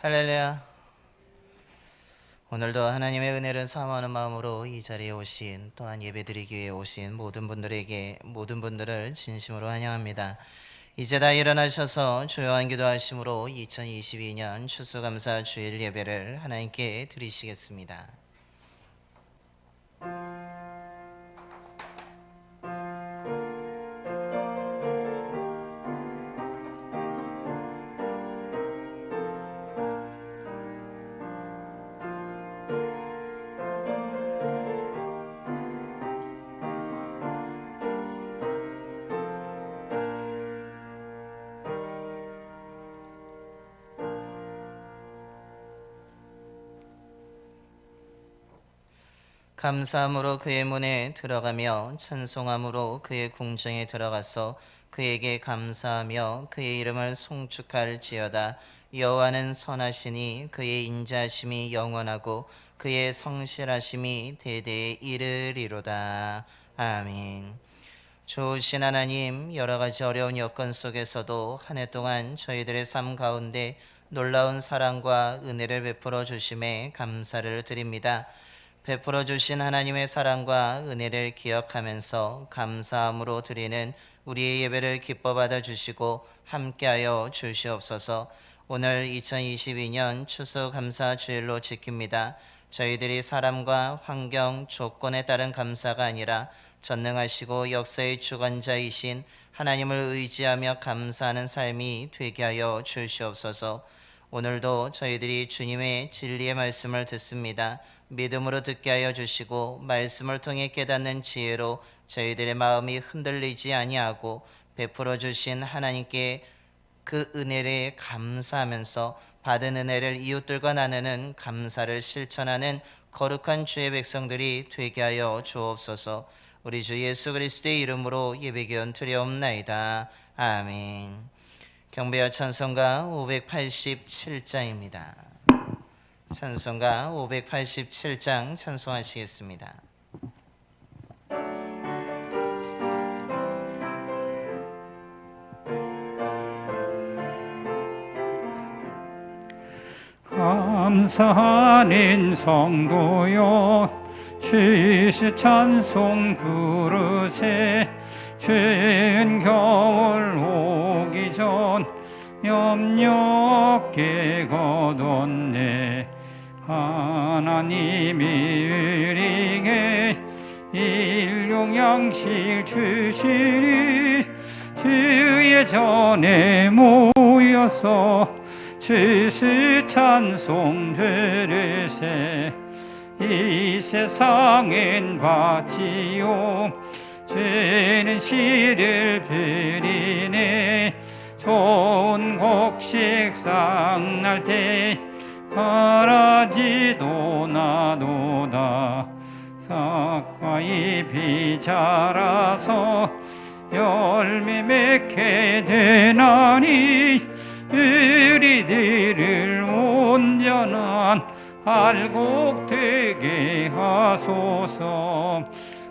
할렐루야. 오늘도 하나님의 은혜를 사모하는 마음으로 이 자리에 오신, 또한 예배드리기 위해 오신 모든 분들을 진심으로 환영합니다. 이제 다 일어나셔서 조용한 기도하심으로 2022년 추수감사 주일 예배를 하나님께 드리시겠습니다. 감사함으로 그의 문에 들어가며 찬송함으로 그의 궁정에 들어가서 그에게 감사하며 그의 이름을 송축할지어다. 여호와는 선하시니 그의 인자하심이 영원하고 그의 성실하심이 대대에 이르리로다. 아멘. 좋으신 하나님, 여러 가지 어려운 여건 속에서도 한 해 동안 저희들의 삶 가운데 놀라운 사랑과 은혜를 베풀어 주심에 감사를 드립니다. 베풀어 주신 하나님의 사랑과 은혜를 기억하면서 감사함으로 드리는 우리의 예배를 기뻐 받아 주시고 함께하여 주시옵소서. 오늘 2022년 추수감사 주일로 지킵니다. 저희들이 사람과 환경, 조건에 따른 감사가 아니라 전능하시고 역사의 주관자이신 하나님을 의지하며 감사하는 삶이 되게 하여 주시옵소서. 오늘도 저희들이 주님의 진리의 말씀을 듣습니다. 믿음으로 듣게 하여 주시고 말씀을 통해 깨닫는 지혜로 저희들의 마음이 흔들리지 아니하고 베풀어 주신 하나님께 그 은혜를 감사하면서 받은 은혜를 이웃들과 나누는 감사를 실천하는 거룩한 주의 백성들이 되게 하여 주옵소서. 우리 주 예수 그리스도의 이름으로 예배기원 드려옵나이다. 아멘. 경배와 찬송가 587장입니다. 찬송가 587장 찬송하시겠습니다. 감사하는 성도여 쉬시 찬송 부르세. 추운 겨울 오기 전 염렵게 거뒀네. 하나님이 우리에게 일용 양식 주시니 주의 전에 모여서 주스 찬송 들으세. 이 세상은 바치요 죄는 씨를 부리네. 좋은 곡식 싹날 때 가라지도 나도다. 싹과 잎이 자라서 열매 맺게 되나니 우리들을 온전한 알곡 되게 하소서.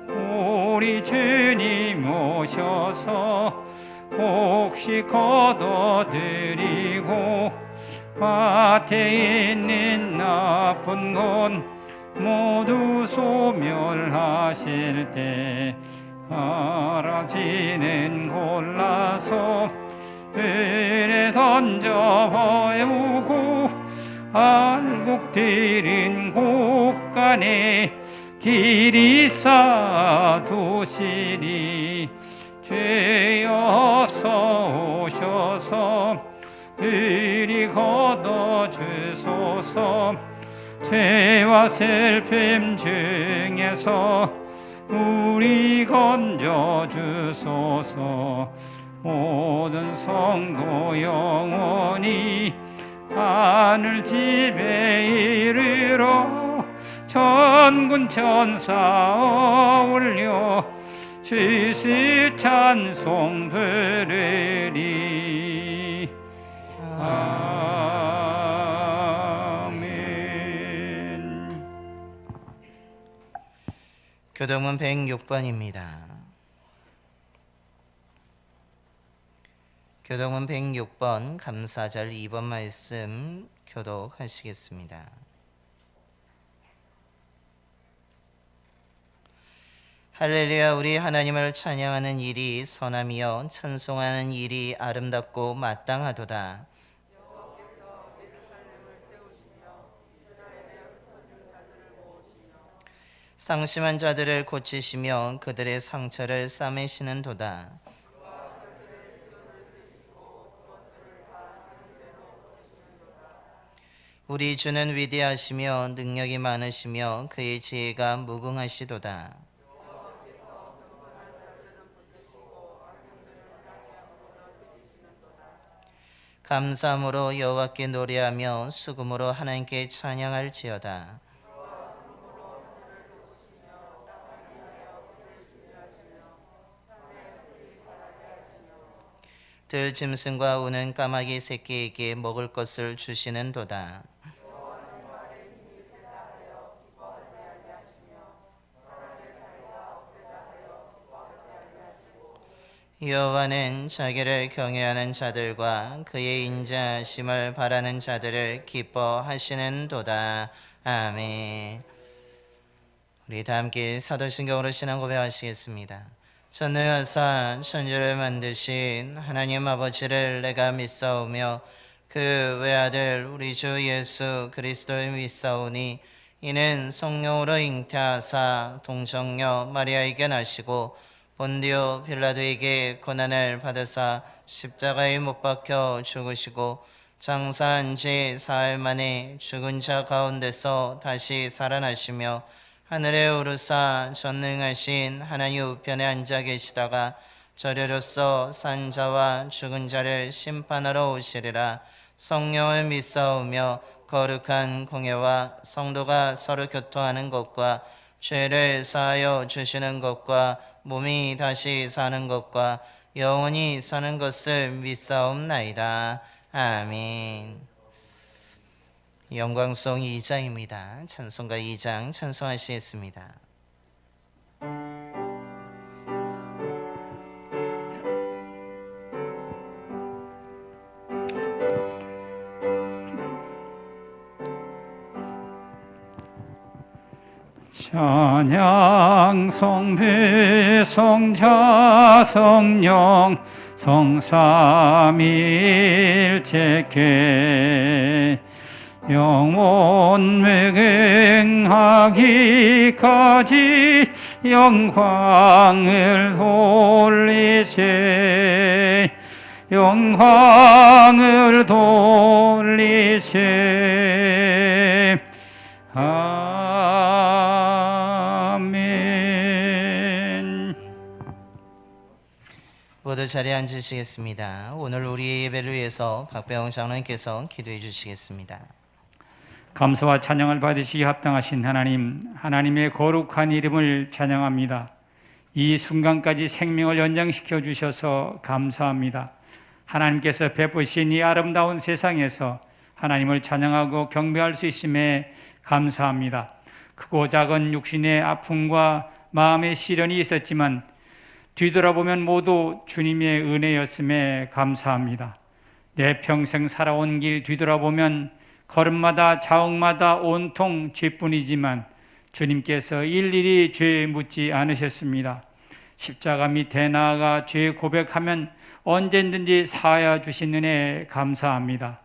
우리 주님 오셔서 곡식 거둬드리고 밭에 있는 나쁜 건 모두 소멸하실 때 가라지는 골라서 들에 던져 버우고 알곡 들인 곳간에 길이 쌓두시니 주여서 오셔서 우리 거둬주소서. 죄와 슬픔 중에서 우리 건져주소서. 모든 성도 영원히 하늘 집에 이르러 천군 천사 올려 주시 찬송 부르리. 아멘. 교동문 106번입니다. 교독은 106번 감사절 2번 말씀 교독하시겠습니다. 할렐루야. 우리 하나님을 찬양하는 일이 선함이요 찬송하는 일이 아름답고 마땅하도다. 상심한 자들을 고치시며 그들의 상처를 싸매시는도다. 우리 주는 위대하시며 능력이 많으시며 그의 지혜가 무궁하시도다. 감사함으로 여호와께 노래하며 수금으로 하나님께 찬양할지어다. 들짐승과 우는 까마귀 새끼에게 먹을 것을 주시는도다. 여호와는 자기를 경외하는 자들과 그의 인자하심을 바라는 자들을 기뻐하시는도다. 아멘. 우리 다 함께 사도신경으로 신앙 고백하시겠습니다. 전능하사 천지를 만드신 하나님 아버지를 내가 믿사오며 그 외아들 우리 주 예수 그리스도를 믿사오니 이는 성령으로 잉태하사 동정녀 마리아에게 나시고 본디오 빌라도에게 고난을 받으사 십자가에 못 박혀 죽으시고 장사한 지 사흘 만에 죽은 자 가운데서 다시 살아나시며 하늘에 오르사 전능하신 하나님 우편에 앉아 계시다가 저리로서 산 자와 죽은 자를 심판하러 오시리라. 성령을 믿사오며 거룩한 공예와 성도가 서로 교통하는 것과 죄를 사하여 주시는 것과 몸이 다시 사는 것과 영원히 사는 것을 믿사옵나이다. 아멘. 영광송 2장입니다. 찬송가 2장 찬송하시겠습니다. 찬양 성비 성자 성령 성삼일체께 영원 맹행하기까지 영광을 돌리세 영광을 돌리세 아멘. 모두 자리에 앉으시겠습니다. 오늘 우리의 예배를 위해서 박배영 장로님께서 기도해 주시겠습니다. 감사와 찬양을 받으시기 합당하신 하나님, 하나님의 거룩한 이름을 찬양합니다. 이 순간까지 생명을 연장시켜 주셔서 감사합니다. 하나님께서 베푸신 이 아름다운 세상에서 하나님을 찬양하고 경배할 수 있음에 감사합니다. 크고 작은 육신의 아픔과 마음의 시련이 있었지만 뒤돌아보면 모두 주님의 은혜였음에 감사합니다. 내 평생 살아온 길 뒤돌아보면 걸음마다 자옥마다 온통 죄뿐이지만 주님께서 일일이 죄 묻지 않으셨습니다. 십자가 밑에 나아가 죄 고백하면 언제든지 사하여 주신 은혜 감사합니다.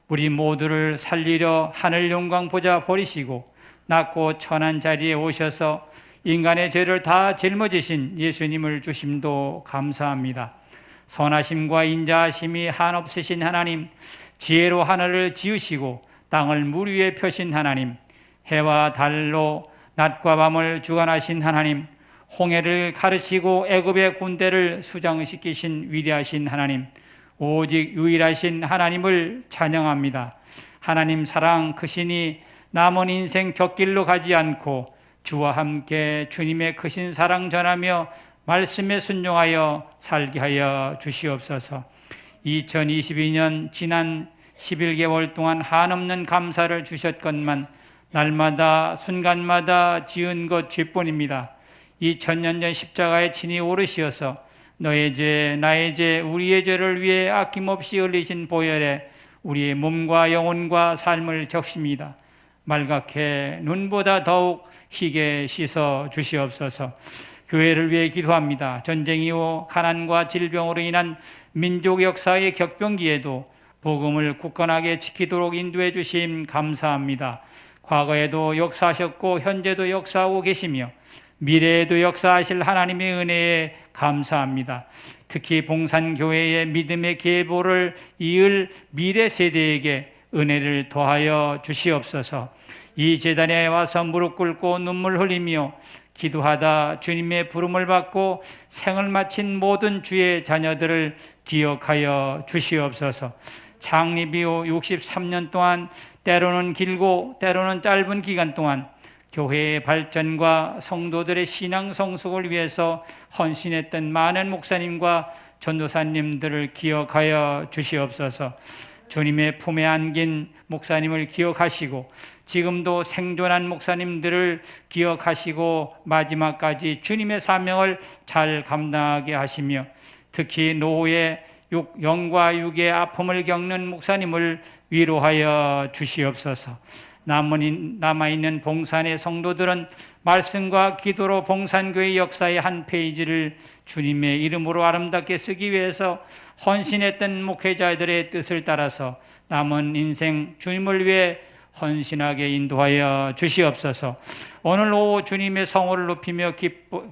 우리 모두를 살리려 하늘 영광 보좌 버리시고 낮고 천한 자리에 오셔서 인간의 죄를 다 짊어지신 예수님을 주심도 감사합니다. 선하심과 인자하심이 한없으신 하나님, 지혜로 하늘을 지으시고 땅을 물 위에 펴신 하나님, 해와 달로 낮과 밤을 주관하신 하나님, 홍해를 가르시고 애굽의 군대를 수장시키신 위대하신 하나님, 오직 유일하신 하나님을 찬양합니다. 하나님 사랑 크시니 남은 인생 곁길로 가지 않고 주와 함께 주님의 크신 사랑 전하며 말씀에 순종하여 살게 하여 주시옵소서. 2022년 지난 11개월 동안 한없는 감사를 주셨건만 날마다 순간마다 지은 것 죄뿐입니다. 2000년 전 십자가에 친히 오르시어서 너의 죄, 나의 죄, 우리의 죄를 위해 아낌없이 흘리신 보혈에 우리의 몸과 영혼과 삶을 적십니다. 말갛게 눈보다 더욱 희게 씻어 주시옵소서. 교회를 위해 기도합니다. 전쟁 이후 가난과 질병으로 인한 민족 역사의 격변기에도 복음을 굳건하게 지키도록 인도해 주심 감사합니다. 과거에도 역사하셨고 현재도 역사하고 계시며 미래에도 역사하실 하나님의 은혜에 감사합니다. 특히 봉산교회의 믿음의 계보를 이을 미래 세대에게 은혜를 더하여 주시옵소서. 이 제단에 와서 무릎 꿇고 눈물 흘리며 기도하다 주님의 부름을 받고 생을 마친 모든 주의 자녀들을 기억하여 주시옵소서. 창립 이후 63년 동안 때로는 길고 때로는 짧은 기간 동안 교회의 발전과 성도들의 신앙 성숙을 위해서 헌신했던 많은 목사님과 전도사님들을 기억하여 주시옵소서. 주님의 품에 안긴 목사님을 기억하시고 지금도 생존한 목사님들을 기억하시고 마지막까지 주님의 사명을 잘 감당하게 하시며 특히 노후의 영과 육의 아픔을 겪는 목사님을 위로하여 주시옵소서. 남아있는 봉산의 성도들은 말씀과 기도로 봉산교회 역사의 한 페이지를 주님의 이름으로 아름답게 쓰기 위해서 헌신했던 목회자들의 뜻을 따라서 남은 인생 주님을 위해 헌신하게 인도하여 주시옵소서. 오늘 오후 주님의 성호를 높이며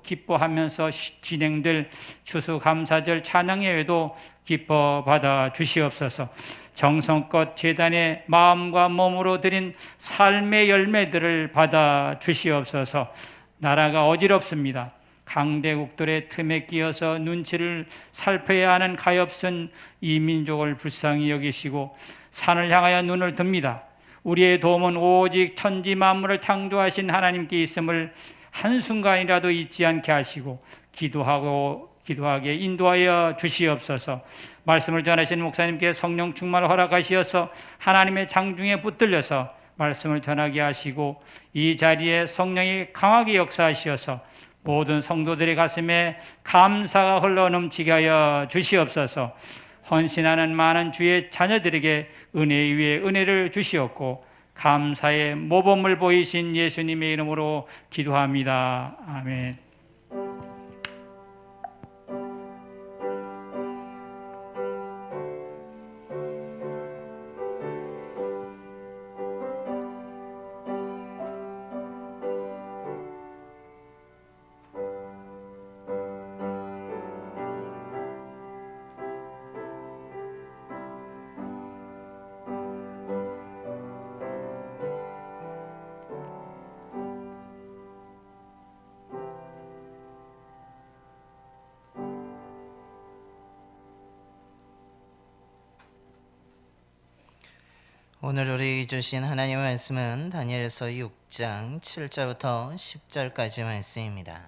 기뻐하면서 진행될 추수감사절 찬양예배도 기뻐 받아 주시옵소서. 정성껏 제단에 마음과 몸으로 드린 삶의 열매들을 받아 주시옵소서. 나라가 어지럽습니다. 강대국들의 틈에 끼어서 눈치를 살펴야 하는 가엾은 이 민족을 불쌍히 여기시고 산을 향하여 눈을 듭니다. 우리의 도움은 오직 천지 만물을 창조하신 하나님께 있음을 한순간이라도 잊지 않게 하시고 기도하게 인도하여 주시옵소서. 말씀을 전하시는 목사님께 성령 충만을 허락하시어서 하나님의 장중에 붙들려서 말씀을 전하게 하시고 이 자리에 성령이 강하게 역사하시어서 모든 성도들의 가슴에 감사가 흘러넘치게 하여 주시옵소서. 헌신하는 많은 주의 자녀들에게 은혜 위에 은혜를 주시옵고 감사의 모범을 보이신 예수님의 이름으로 기도합니다. 아멘. 오늘 우리 주신 하나님의 말씀은 다니엘서 6장 7절부터 10절까지 말씀입니다.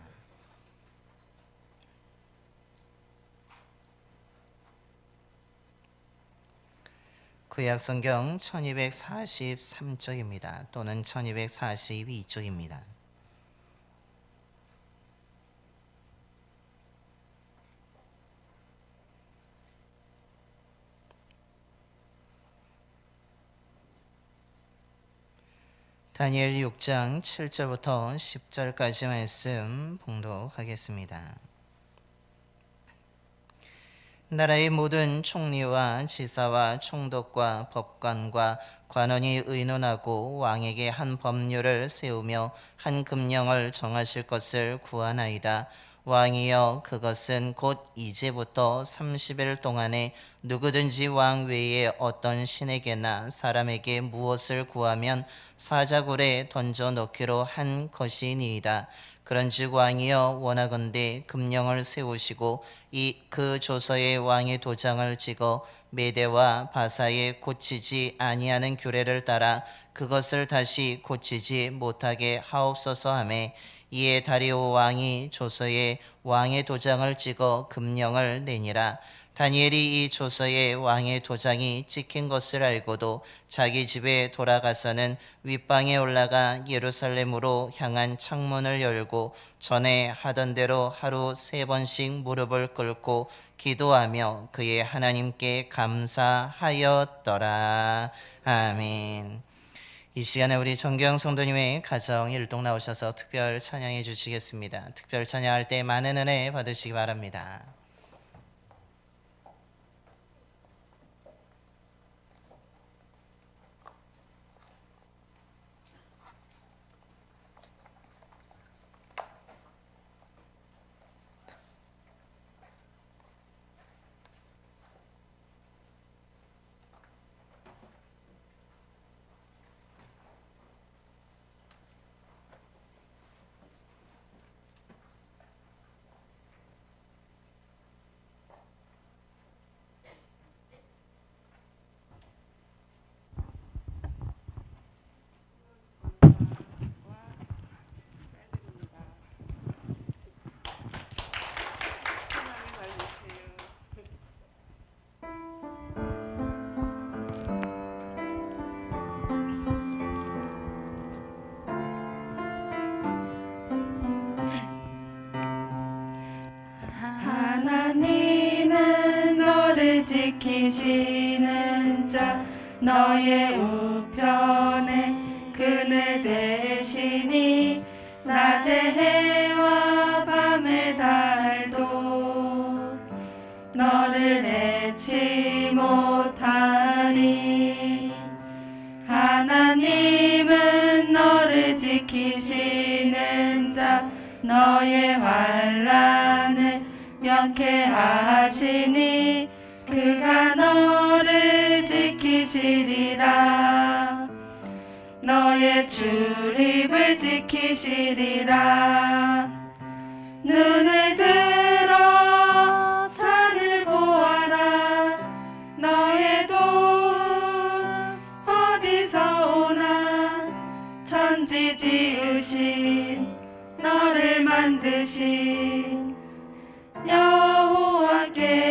구약성경 1243쪽입니다. 또는 1242쪽입니다. 다니엘 6장 7절부터 10절까지 말씀 봉독하겠습니다. 나라의 모든 총리와 지사와 총독과 법관과 관원이 의논하고 왕에게 한 법률을 세우며 한 금령을 정하실 것을 구하나이다. 왕이여, 그것은 곧 이제부터 30일 동안에 누구든지 왕 외에 어떤 신에게나 사람에게 무엇을 구하면 사자굴에 던져 넣기로 한 것이니이다. 그런즉 왕이여, 원하건대 금령을 세우시고 그 조서에 왕의 도장을 찍어 메대와 바사에 고치지 아니하는 규례를 따라 그것을 다시 고치지 못하게 하옵소서 하매, 이에 다리오 왕이 조서에 왕의 도장을 찍어 금령을 내니라. 다니엘이 이 조서에 왕의 도장이 찍힌 것을 알고도 자기 집에 돌아가서는 윗방에 올라가 예루살렘으로 향한 창문을 열고 전에 하던 대로 하루 3번씩 무릎을 꿇고 기도하며 그의 하나님께 감사하였더라. 아멘. 이 시간에 우리 정경 성도님의 가정 일동 나오셔서 특별 찬양해 주시겠습니다. 특별 찬양할 때 많은 은혜 받으시기 바랍니다. 하나님은 너를 지키시는 자 너의 우편에 그늘 되시니 낮에 해와 밤에 달도 너를 해치 못하리. 하나님은 너를 지키시는 자 너의 환난을 면케하시니 그가 너를 지키시리라. 너의 출입을 지키시리라. 눈을 들어 산을 보아라. 너의 도움 어디서 오나. 천지 지으신 너를 만드신 여호와께로다.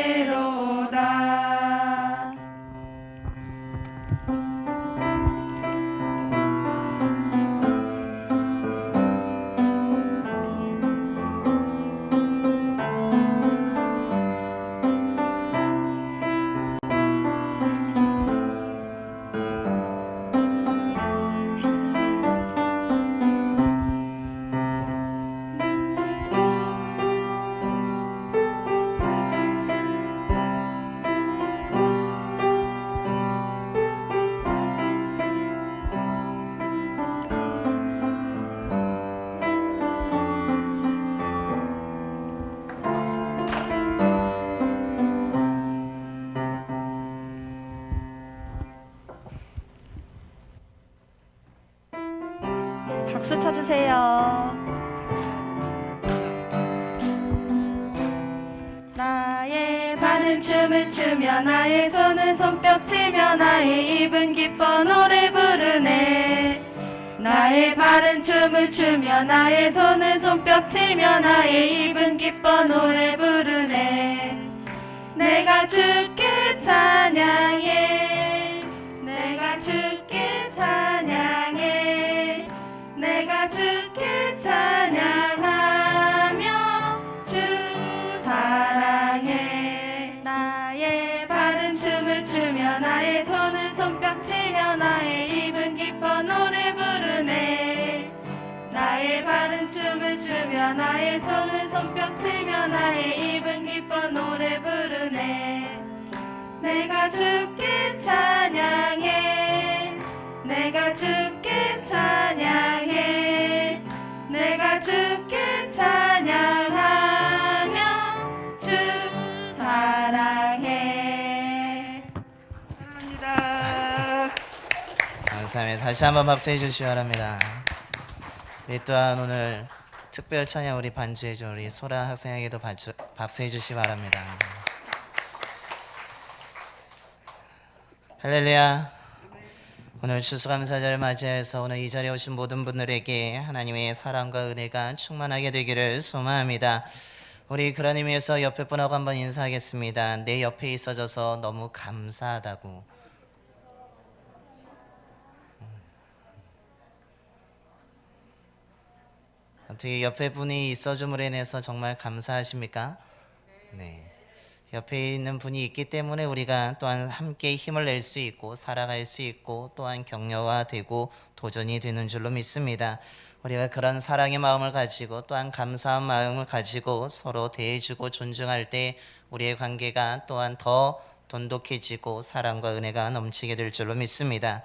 박수 쳐주세요. 나의 발은 춤을 추며 나의 손은 손뼉 치며 나의 입은 기뻐 노래 부르네. 나의 발은 춤을 추며 나의 손은 손뼉 치며 나의 입은 기뻐 노래 부르네. 내가 주께 찬양해. 내가 주께 찬양해. 내가 주께 찬양하며 주 사랑해. 나의 발은 춤을 추며 나의 손은 손뼉 치며 나의 입은 기뻐 노래 부르네. 나의 발은 춤을 추며 나의 손은 손뼉 치며 나의 입은 기뻐 노래 부르네. 내가 주께 찬양해. 내가 주께 찬양해. 내가 주께 찬양하며 주 사랑해. 사랑합니다. 감사합니다. 다시 한번 박수해 주시기 바랍니다. 우리 또한 오늘 특별 찬양 우리 반주해 준 우리 소라 학생에게도 박수해 주시기 바랍니다. 할렐루야. 오늘 추수감사절을 맞이해서 오늘 이 자리에 오신 모든 분들에게 하나님의 사랑과 은혜가 충만하게 되기를 소망합니다. 우리 그런 의미에서 옆에 분하고 한번 인사하겠습니다. 내 옆에 있어줘서 너무 감사하다고. 어떻게 옆에 분이 있어줌으로 인해서 정말 감사하십니까? 네. 옆에 있는 분이 있기 때문에 우리가 또한 함께 힘을 낼 수 있고 살아갈 수 있고 또한 격려화되고 도전이 되는 줄로 믿습니다. 우리가 그런 사랑의 마음을 가지고 또한 감사한 마음을 가지고 서로 대해주고 존중할 때 우리의 관계가 또한 더 돈독해지고 사랑과 은혜가 넘치게 될 줄로 믿습니다.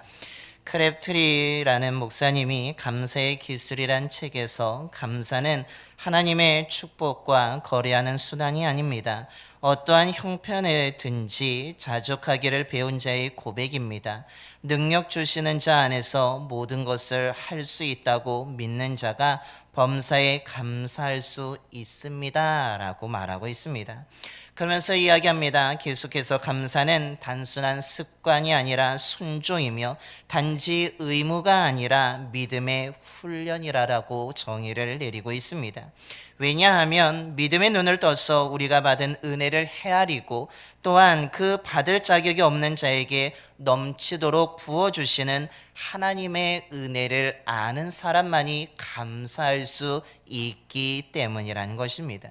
크랩트리라는 목사님이 감사의 기술이란 책에서 감사는 하나님의 축복과 거래하는 수단이 아닙니다. 어떠한 형편에든지 자족하기를 배운 자의 고백입니다. 능력 주시는 자 안에서 모든 것을 할 수 있다고 믿는 자가 범사에 감사할 수 있습니다 라고 말하고 있습니다. 그러면서 이야기합니다. 계속해서 감사는 단순한 습관이 아니라 순종이며 단지 의무가 아니라 믿음의 훈련이라고 정의를 내리고 있습니다. 왜냐하면 믿음의 눈을 떠서 우리가 받은 은혜를 헤아리고 또한 그 받을 자격이 없는 자에게 넘치도록 부어주시는 하나님의 은혜를 아는 사람만이 감사할 수 있기 때문이라는 것입니다.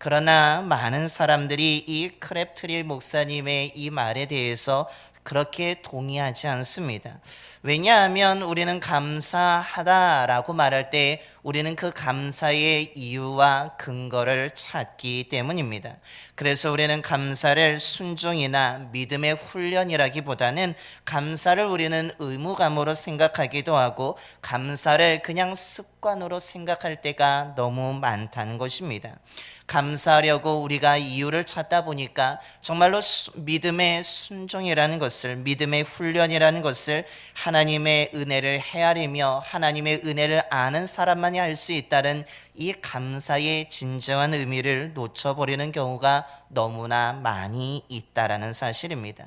그러나 많은 사람들이 이 크랩트리 목사님의 이 말에 대해서 그렇게 동의하지 않습니다. 왜냐하면 우리는 감사하다라고 말할 때 우리는 그 감사의 이유와 근거를 찾기 때문입니다. 그래서 우리는 감사를 순종이나 믿음의 훈련이라기보다는 감사를 우리는 의무감으로 생각하기도 하고 감사를 그냥 습관으로 생각할 때가 너무 많다는 것입니다. 감사하려고 우리가 이유를 찾다 보니까 정말로 믿음의 순종이라는 것을, 믿음의 훈련이라는 것을 하나님의 은혜를 헤아리며 하나님의 은혜를 아는 사람만이 알 수 있다는 이 감사의 진정한 의미를 놓쳐버리는 경우가 너무나 많이 있다라는 사실입니다.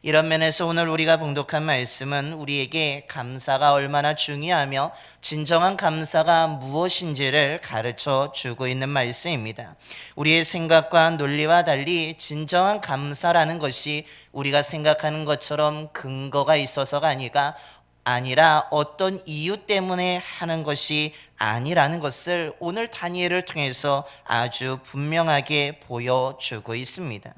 이런 면에서 오늘 우리가 봉독한 말씀은 우리에게 감사가 얼마나 중요하며 진정한 감사가 무엇인지를 가르쳐 주고 있는 말씀입니다. 우리의 생각과 논리와 달리 진정한 감사라는 것이 우리가 생각하는 것처럼 근거가 있어서가 아니라 어떤 이유 때문에 하는 것이 아니라는 것을 오늘 다니엘을 통해서 아주 분명하게 보여주고 있습니다.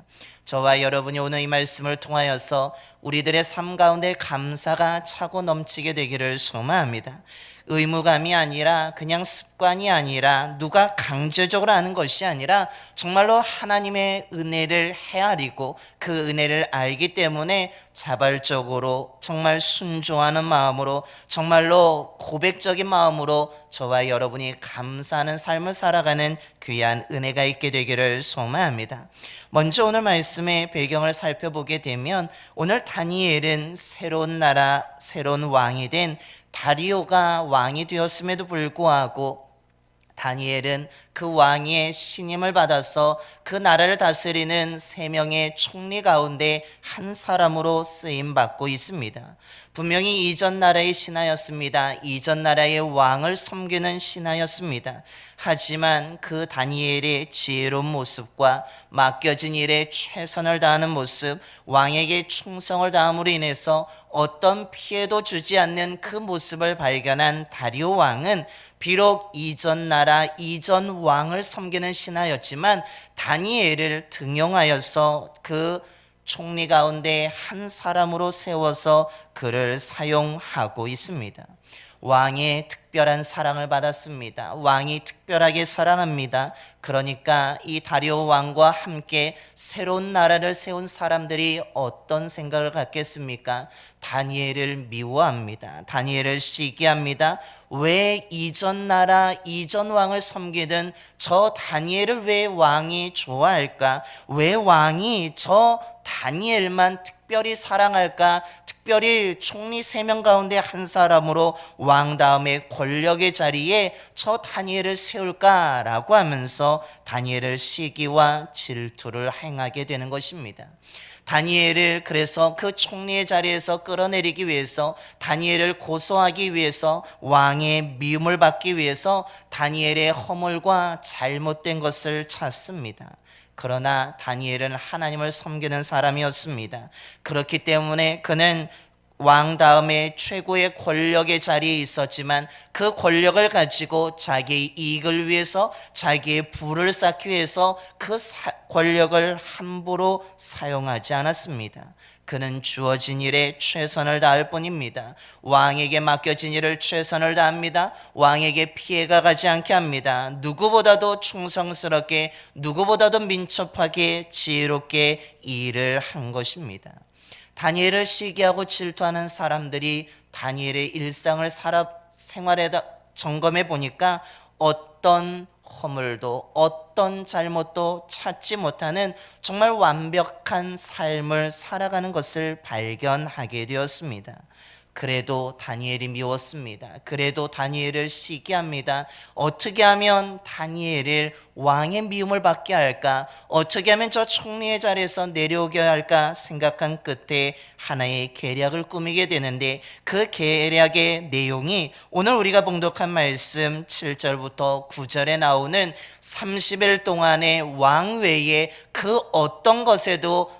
저와 여러분이 오늘 이 말씀을 통하여서 우리들의 삶 가운데 감사가 차고 넘치게 되기를 소망합니다. 의무감이 아니라 그냥 습관이 아니라 누가 강제적으로 하는 것이 아니라 정말로 하나님의 은혜를 헤아리고 그 은혜를 알기 때문에 자발적으로 정말 순종하는 마음으로 정말로 고백적인 마음으로 저와 여러분이 감사하는 삶을 살아가는 귀한 은혜가 있게 되기를 소망합니다. 먼저 오늘 말씀의 배경을 살펴보게 되면 오늘 다니엘은 새로운 나라, 새로운 왕이 된 다리오가 왕이 되었음에도 불구하고 다니엘은 그 왕의 신임을 받아서 그 나라를 다스리는 3명의 총리 가운데 한 사람으로 쓰임받고 있습니다. 분명히 이전 나라의 신하였습니다. 이전 나라의 왕을 섬기는 신하였습니다. 하지만 그 다니엘의 지혜로운 모습과 맡겨진 일에 최선을 다하는 모습, 왕에게 충성을 다함으로 인해서 어떤 피해도 주지 않는 그 모습을 발견한 다리오 왕은 비록 이전 나라, 이전 왕을 섬기는 신하였지만 다니엘을 등용하여서 그 총리 가운데 한 사람으로 세워서 그를 사용하고 있습니다. 왕의 특별한 사랑을 받았습니다. 왕이 특별하게 사랑합니다. 그러니까 이 다리오 왕과 함께 새로운 나라를 세운 사람들이 어떤 생각을 갖겠습니까? 다니엘을 미워합니다. 다니엘을 시기합니다. 왜 이전 나라, 이전 왕을 섬기던 저 다니엘을 왜 왕이 좋아할까? 왜 왕이 저 다니엘만 특별히 사랑할까? 특별히 총리 3명 가운데 한 사람으로 왕 다음에 권력의 자리에 저 다니엘을 세울까라고 하면서 다니엘을 시기와 질투를 행하게 되는 것입니다. 다니엘을 그래서 그 총리의 자리에서 끌어내리기 위해서, 다니엘을 고소하기 위해서, 왕의 미움을 받기 위해서 다니엘의 허물과 잘못된 것을 찾습니다. 그러나 다니엘은 하나님을 섬기는 사람이었습니다. 그렇기 때문에 그는 왕 다음에 최고의 권력의 자리에 있었지만 그 권력을 가지고 자기의 이익을 위해서, 자기의 부를 쌓기 위해서 그 권력을 함부로 사용하지 않았습니다. 그는 주어진 일에 최선을 다할 뿐입니다. 왕에게 맡겨진 일을 최선을 다합니다. 왕에게 피해가 가지 않게 합니다. 누구보다도 충성스럽게, 누구보다도 민첩하게, 지혜롭게 일을 한 것입니다. 다니엘을 시기하고 질투하는 사람들이 다니엘의 일상을 생활에다 점검해 보니까 어떤 허물도, 어떤 잘못도 찾지 못하는 정말 완벽한 삶을 살아가는 것을 발견하게 되었습니다. 그래도 다니엘이 미웠습니다. 그래도 다니엘을 시기합니다. 어떻게 하면 다니엘을 왕의 미움을 받게 할까? 어떻게 하면 저 총리의 자리에서 내려오게 할까 생각한 끝에 하나의 계략을 꾸미게 되는데, 그 계략의 내용이 오늘 우리가 봉독한 말씀 7절부터 9절에 나오는 30일 동안의 왕 외에 그 어떤 것에도,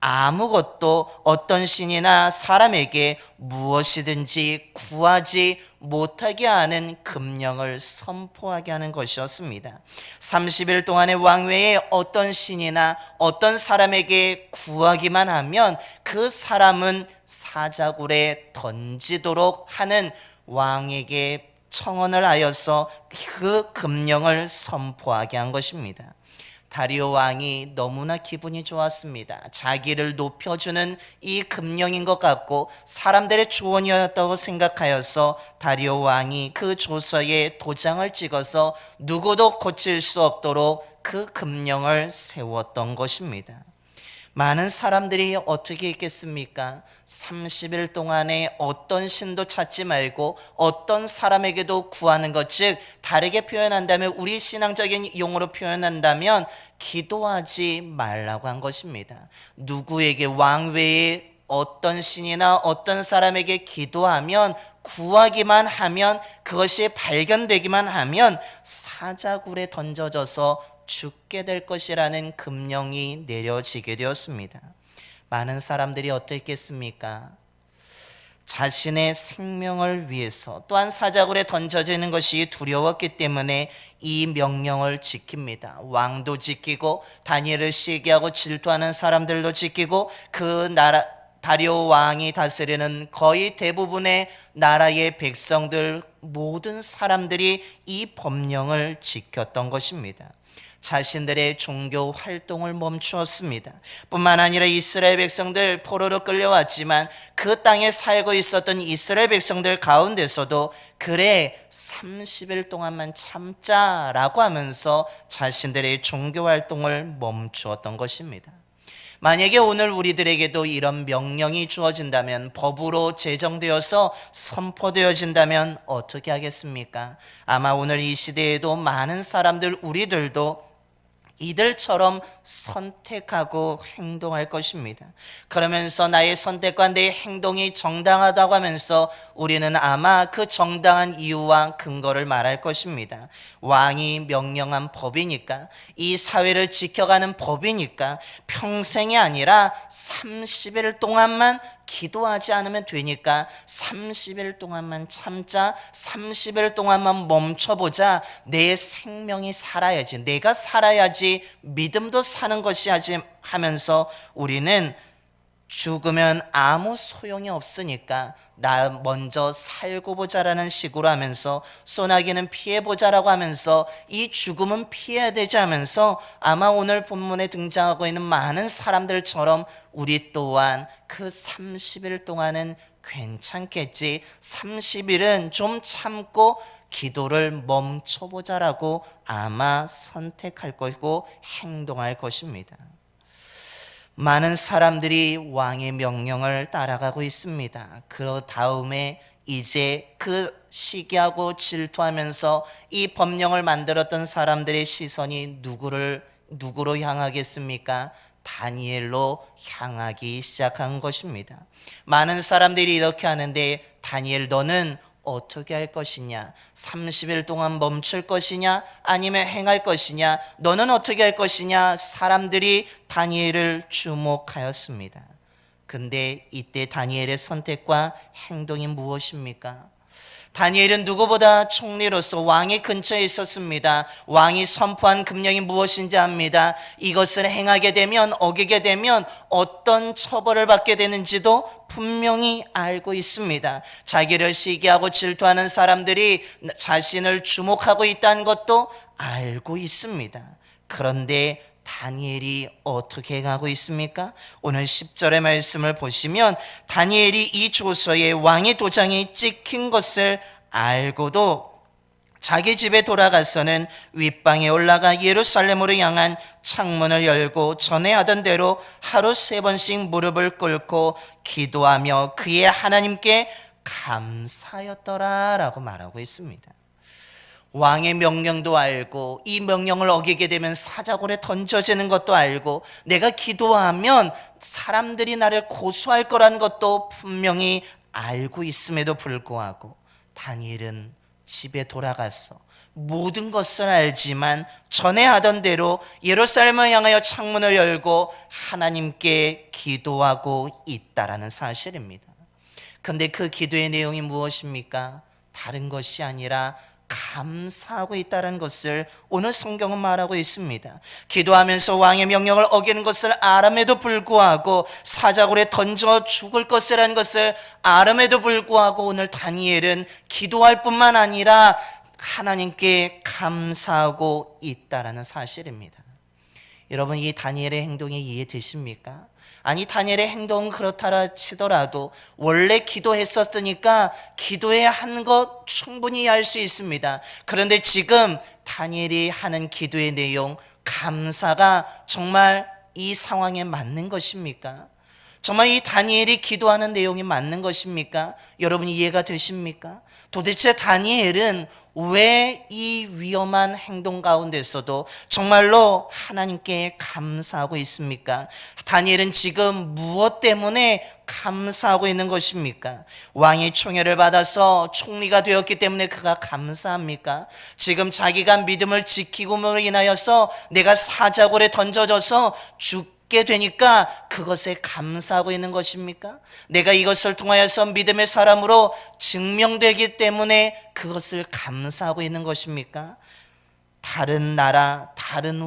아무것도, 어떤 신이나 사람에게 무엇이든지 구하지 못하게 하는 금령을 선포하게 하는 것이었습니다. 30일 동안의 왕외에 어떤 신이나 어떤 사람에게 구하기만 하면 그 사람은 사자굴에 던지도록 하는 왕에게 청원을 하여서 그 금령을 선포하게 한 것입니다. 다리오 왕이 너무나 기분이 좋았습니다. 자기를 높여주는 이 금령인 것 같고 사람들의 조언이었다고 생각하여서 다리오 왕이 그 조서에 도장을 찍어서 누구도 고칠 수 없도록 그 금령을 세웠던 것입니다. 많은 사람들이 어떻게 있겠습니까? 30일 동안에 어떤 신도 찾지 말고 어떤 사람에게도 구하는 것, 즉 다르게 표현한다면, 우리 신앙적인 용어로 표현한다면 기도하지 말라고 한 것입니다. 누구에게, 왕 외에 어떤 신이나 어떤 사람에게 기도하면, 구하기만 하면, 그것이 발견되기만 하면 사자굴에 던져져서 죽게 될 것이라는 금령이 내려지게 되었습니다. 많은 사람들이 어떻겠습니까? 자신의 생명을 위해서, 또한 사자굴에 던져지는 것이 두려웠기 때문에 이 명령을 지킵니다. 왕도 지키고, 다니엘을 시기하고 질투하는 사람들도 지키고, 그 나라 다리오 왕이 다스리는 거의 대부분의 나라의 백성들, 모든 사람들이 이 법령을 지켰던 것입니다. 자신들의 종교 활동을 멈추었습니다. 뿐만 아니라 이스라엘 백성들 포로로 끌려왔지만 그 땅에 살고 있었던 이스라엘 백성들 가운데서도 그래 30일 동안만 참자라고 하면서 자신들의 종교 활동을 멈추었던 것입니다. 만약에 오늘 우리들에게도 이런 명령이 주어진다면, 법으로 제정되어서 선포되어진다면 어떻게 하겠습니까? 아마 오늘 이 시대에도 많은 사람들, 우리들도 이들처럼 선택하고 행동할 것입니다. 그러면서 나의 선택과 내 행동이 정당하다고 하면서 우리는 아마 그 정당한 이유와 근거를 말할 것입니다. 왕이 명령한 법이니까, 이 사회를 지켜가는 법이니까, 평생이 아니라 30일 동안만 기도하지 않으면 되니까 30일 동안만 참자, 30일 동안만 멈춰보자. 내 생명이 살아야지, 내가 살아야지 믿음도 사는 것이 하면서 우리는 죽으면 아무 소용이 없으니까 나 먼저 살고 보자라는 식으로 하면서, 소나기는 피해보자라고 하면서 이 죽음은 피해야 되지 하면서 아마 오늘 본문에 등장하고 있는 많은 사람들처럼 우리 또한 그 30일 동안은 괜찮겠지, 30일은 좀 참고 기도를 멈춰보자라고 아마 선택할 것이고 행동할 것입니다. 많은 사람들이 왕의 명령을 따라가고 있습니다. 그 다음에 이제 그 시기하고 질투하면서 이 법령을 만들었던 사람들의 시선이 누구로 향하겠습니까? 다니엘로 향하기 시작한 것입니다. 많은 사람들이 이렇게 하는데, 다니엘 너는 어떻게 할 것이냐? 30일 동안 멈출 것이냐? 아니면 행할 것이냐? 너는 어떻게 할 것이냐? 사람들이 다니엘을 주목하였습니다. 근데 이때 다니엘의 선택과 행동이 무엇입니까? 다니엘은 누구보다 총리로서 왕의 근처에 있었습니다. 왕이 선포한 금령이 무엇인지 압니다. 이것을 행하게 되면, 어기게 되면 어떤 처벌을 받게 되는지도 분명히 알고 있습니다. 자기를 시기하고 질투하는 사람들이 자신을 주목하고 있다는 것도 알고 있습니다. 그런데 다니엘이 어떻게 가고 있습니까? 오늘 10절의 말씀을 보시면 다니엘이 이 조서에 왕의 도장이 찍힌 것을 알고도 자기 집에 돌아가서는 윗방에 올라가 예루살렘으로 향한 창문을 열고 전에 하던 대로 하루 3번씩 무릎을 꿇고 기도하며 그의 하나님께 감사하였더라 라고 말하고 있습니다. 왕의 명령도 알고, 이 명령을 어기게 되면 사자굴에 던져지는 것도 알고, 내가 기도하면 사람들이 나를 고소할 거라는 것도 분명히 알고 있음에도 불구하고 다니엘은 집에 돌아가서 모든 것을 알지만 전에 하던 대로 예루살렘을 향하여 창문을 열고 하나님께 기도하고 있다라는 사실입니다. 그런데 그 기도의 내용이 무엇입니까? 다른 것이 아니라 감사하고 있다는 것을 오늘 성경은 말하고 있습니다. 기도하면서 왕의 명령을 어기는 것을 알음에도 불구하고, 사자굴에 던져 죽을 것이라는 것을 알음에도 불구하고 오늘 다니엘은 기도할 뿐만 아니라 하나님께 감사하고 있다는 사실입니다. 여러분, 이 다니엘의 행동이 이해되십니까? 아니, 다니엘의 행동은 그렇다 치더라도 원래 기도했었으니까 기도해야 한 것 충분히 알 수 있습니다. 그런데 지금 다니엘이 하는 기도의 내용, 감사가 정말 이 상황에 맞는 것입니까? 정말 이 다니엘이 기도하는 내용이 맞는 것입니까? 여러분 이해가 되십니까? 도대체 다니엘은 왜 이 위험한 행동 가운데서도 정말로 하나님께 감사하고 있습니까? 다니엘은 지금 무엇 때문에 감사하고 있는 것입니까? 왕의 총애를 받아서 총리가 되었기 때문에 그가 감사합니까? 지금 자기가 믿음을 지키고므로 인하여서 내가 사자굴에 던져져서 죽게 되니까 그것에 감사하고 있는 것입니까? 내가 이것을 통하여서 믿음의 사람으로 증명되기 때문에 그것을 감사하고 있는 것입니까? 다른 나라, 다른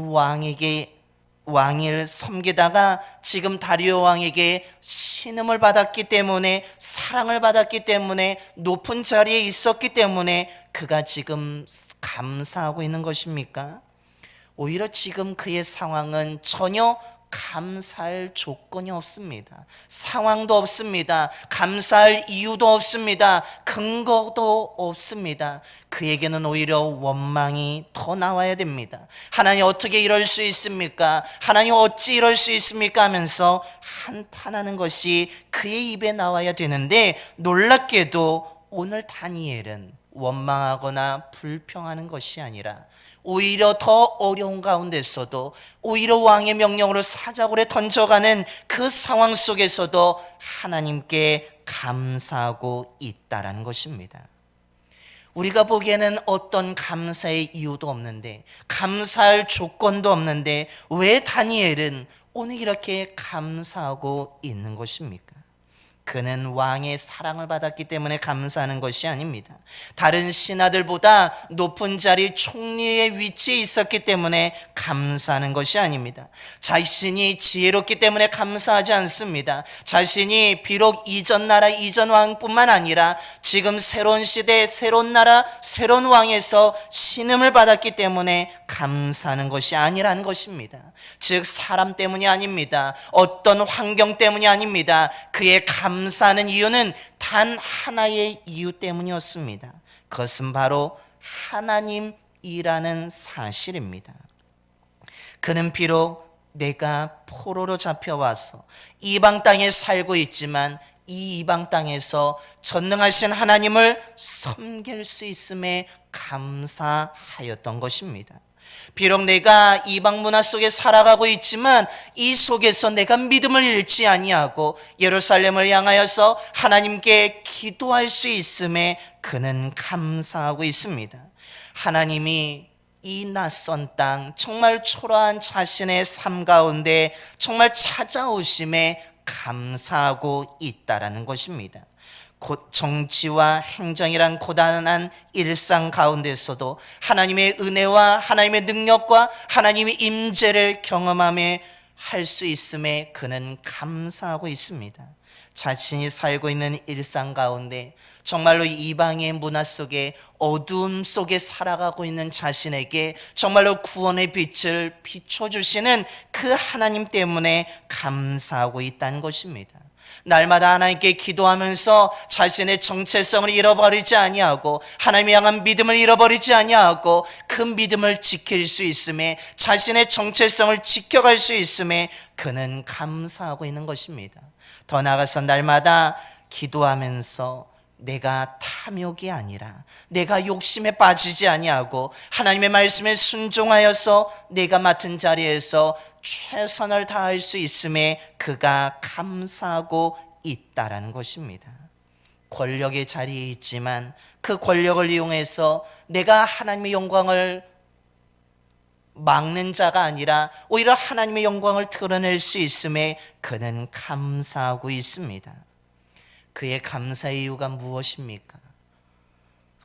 왕을 섬기다가 지금 다리오 왕에게 신음을 받았기 때문에, 사랑을 받았기 때문에, 높은 자리에 있었기 때문에 그가 지금 감사하고 있는 것입니까? 오히려 지금 그의 상황은 전혀 감사할 조건이 없습니다. 상황도 없습니다. 감사할 이유도 없습니다. 근거도 없습니다. 그에게는 오히려 원망이 더 나와야 됩니다. 하나님 어떻게 이럴 수 있습니까? 하나님 어찌 이럴 수 있습니까? 하면서 한탄하는 것이 그의 입에 나와야 되는데, 놀랍게도 오늘 다니엘은 원망하거나 불평하는 것이 아니라 오히려 더 어려운 가운데서도, 오히려 왕의 명령으로 사자굴에 던져가는 그 상황 속에서도 하나님께 감사하고 있다라는 것입니다. 우리가 보기에는 어떤 감사의 이유도 없는데, 감사할 조건도 없는데 왜 다니엘은 오늘 이렇게 감사하고 있는 것입니까? 그는 왕의 사랑을 받았기 때문에 감사하는 것이 아닙니다. 다른 신하들보다 높은 자리 총리의 위치에 있었기 때문에 감사하는 것이 아닙니다. 자신이 지혜롭기 때문에 감사하지 않습니다. 자신이 비록 이전 나라 이전 왕뿐만 아니라 지금 새로운 시대 새로운 나라 새로운 왕에서 신음을 받았기 때문에 감사하는 것이 아니라는 것입니다. 즉 사람 때문이 아닙니다. 어떤 환경 때문이 아닙니다. 그의 감사하는 이유는 단 하나의 이유 때문이었습니다. 그것은 바로 하나님이라는 사실입니다. 그는 비록 내가 포로로 잡혀와서 이방 땅에 살고 있지만 이 이방 땅에서 전능하신 하나님을 섬길 수 있음에 감사하였던 것입니다. 비록 내가 이방 문화 속에 살아가고 있지만 이 속에서 내가 믿음을 잃지 아니하고 예루살렘을 향하여서 하나님께 기도할 수 있음에 그는 감사하고 있습니다. 하나님이 이 낯선 땅, 정말 초라한 자신의 삶 가운데 정말 찾아오심에 감사하고 있다라는 것입니다. 곧 정치와 행정이란 고단한 일상 가운데서도 하나님의 은혜와 하나님의 능력과 하나님의 임재를 경험함에 할 수 있음에 그는 감사하고 있습니다. 자신이 살고 있는 일상 가운데 정말로 이방의 문화 속에 어두움 속에 살아가고 있는 자신에게 정말로 구원의 빛을 비춰주시는 그 하나님 때문에 감사하고 있다는 것입니다. 날마다 하나님께 기도하면서 자신의 정체성을 잃어버리지 아니하고 하나님을 향한 믿음을 잃어버리지 아니하고 그 믿음을 지킬 수 있음에 자신의 정체성을 지켜갈 수 있음에 그는 감사하고 있는 것입니다. 더 나아가서 날마다 기도하면서 내가 탐욕이 아니라 내가 욕심에 빠지지 아니하고 하나님의 말씀에 순종하여서 내가 맡은 자리에서 최선을 다할 수 있음에 그가 감사하고 있다라는 것입니다. 권력의 자리에 있지만 그 권력을 이용해서 내가 하나님의 영광을 막는 자가 아니라 오히려 하나님의 영광을 드러낼 수 있음에 그는 감사하고 있습니다. 그의 감사의 이유가 무엇입니까?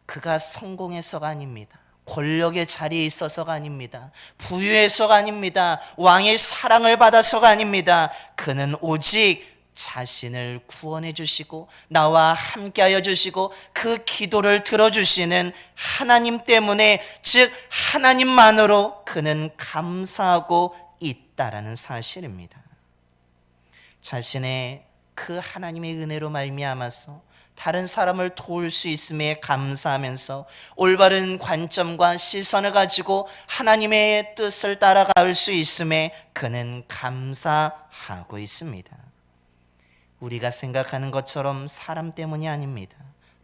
그가 성공해서가 아닙니다. 권력의 자리에 있어서가 아닙니다. 부유해서가 아닙니다. 왕의 사랑을 받아서가 아닙니다. 그는 오직 자신을 구원해 주시고 나와 함께하여 주시고 그 기도를 들어주시는 하나님 때문에, 즉 하나님만으로 그는 감사하고 있다라는 사실입니다. 자신의 그 하나님의 은혜로 말미암아서 다른 사람을 도울 수 있음에 감사하면서 올바른 관점과 시선을 가지고 하나님의 뜻을 따라갈 수 있음에 그는 감사하고 있습니다. 우리가 생각하는 것처럼 사람 때문이 아닙니다.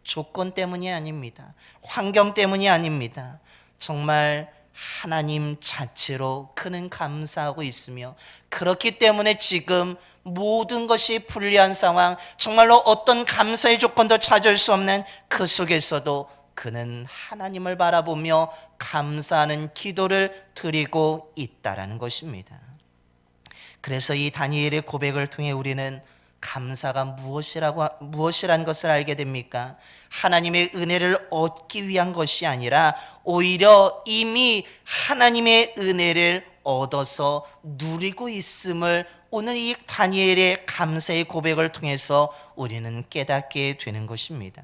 조건 때문이 아닙니다. 환경 때문이 아닙니다. 정말 하나님 자체로 그는 감사하고 있으며, 그렇기 때문에 지금 모든 것이 불리한 상황, 정말로 어떤 감사의 조건도 찾을 수 없는 그 속에서도 그는 하나님을 바라보며 감사하는 기도를 드리고 있다라는 것입니다. 그래서 이 다니엘의 고백을 통해 우리는 감사가 무엇이란 것을 알게 됩니까? 하나님의 은혜를 얻기 위한 것이 아니라 오히려 이미 하나님의 은혜를 얻어서 누리고 있음을 오늘 이 다니엘의 감사의 고백을 통해서 우리는 깨닫게 되는 것입니다.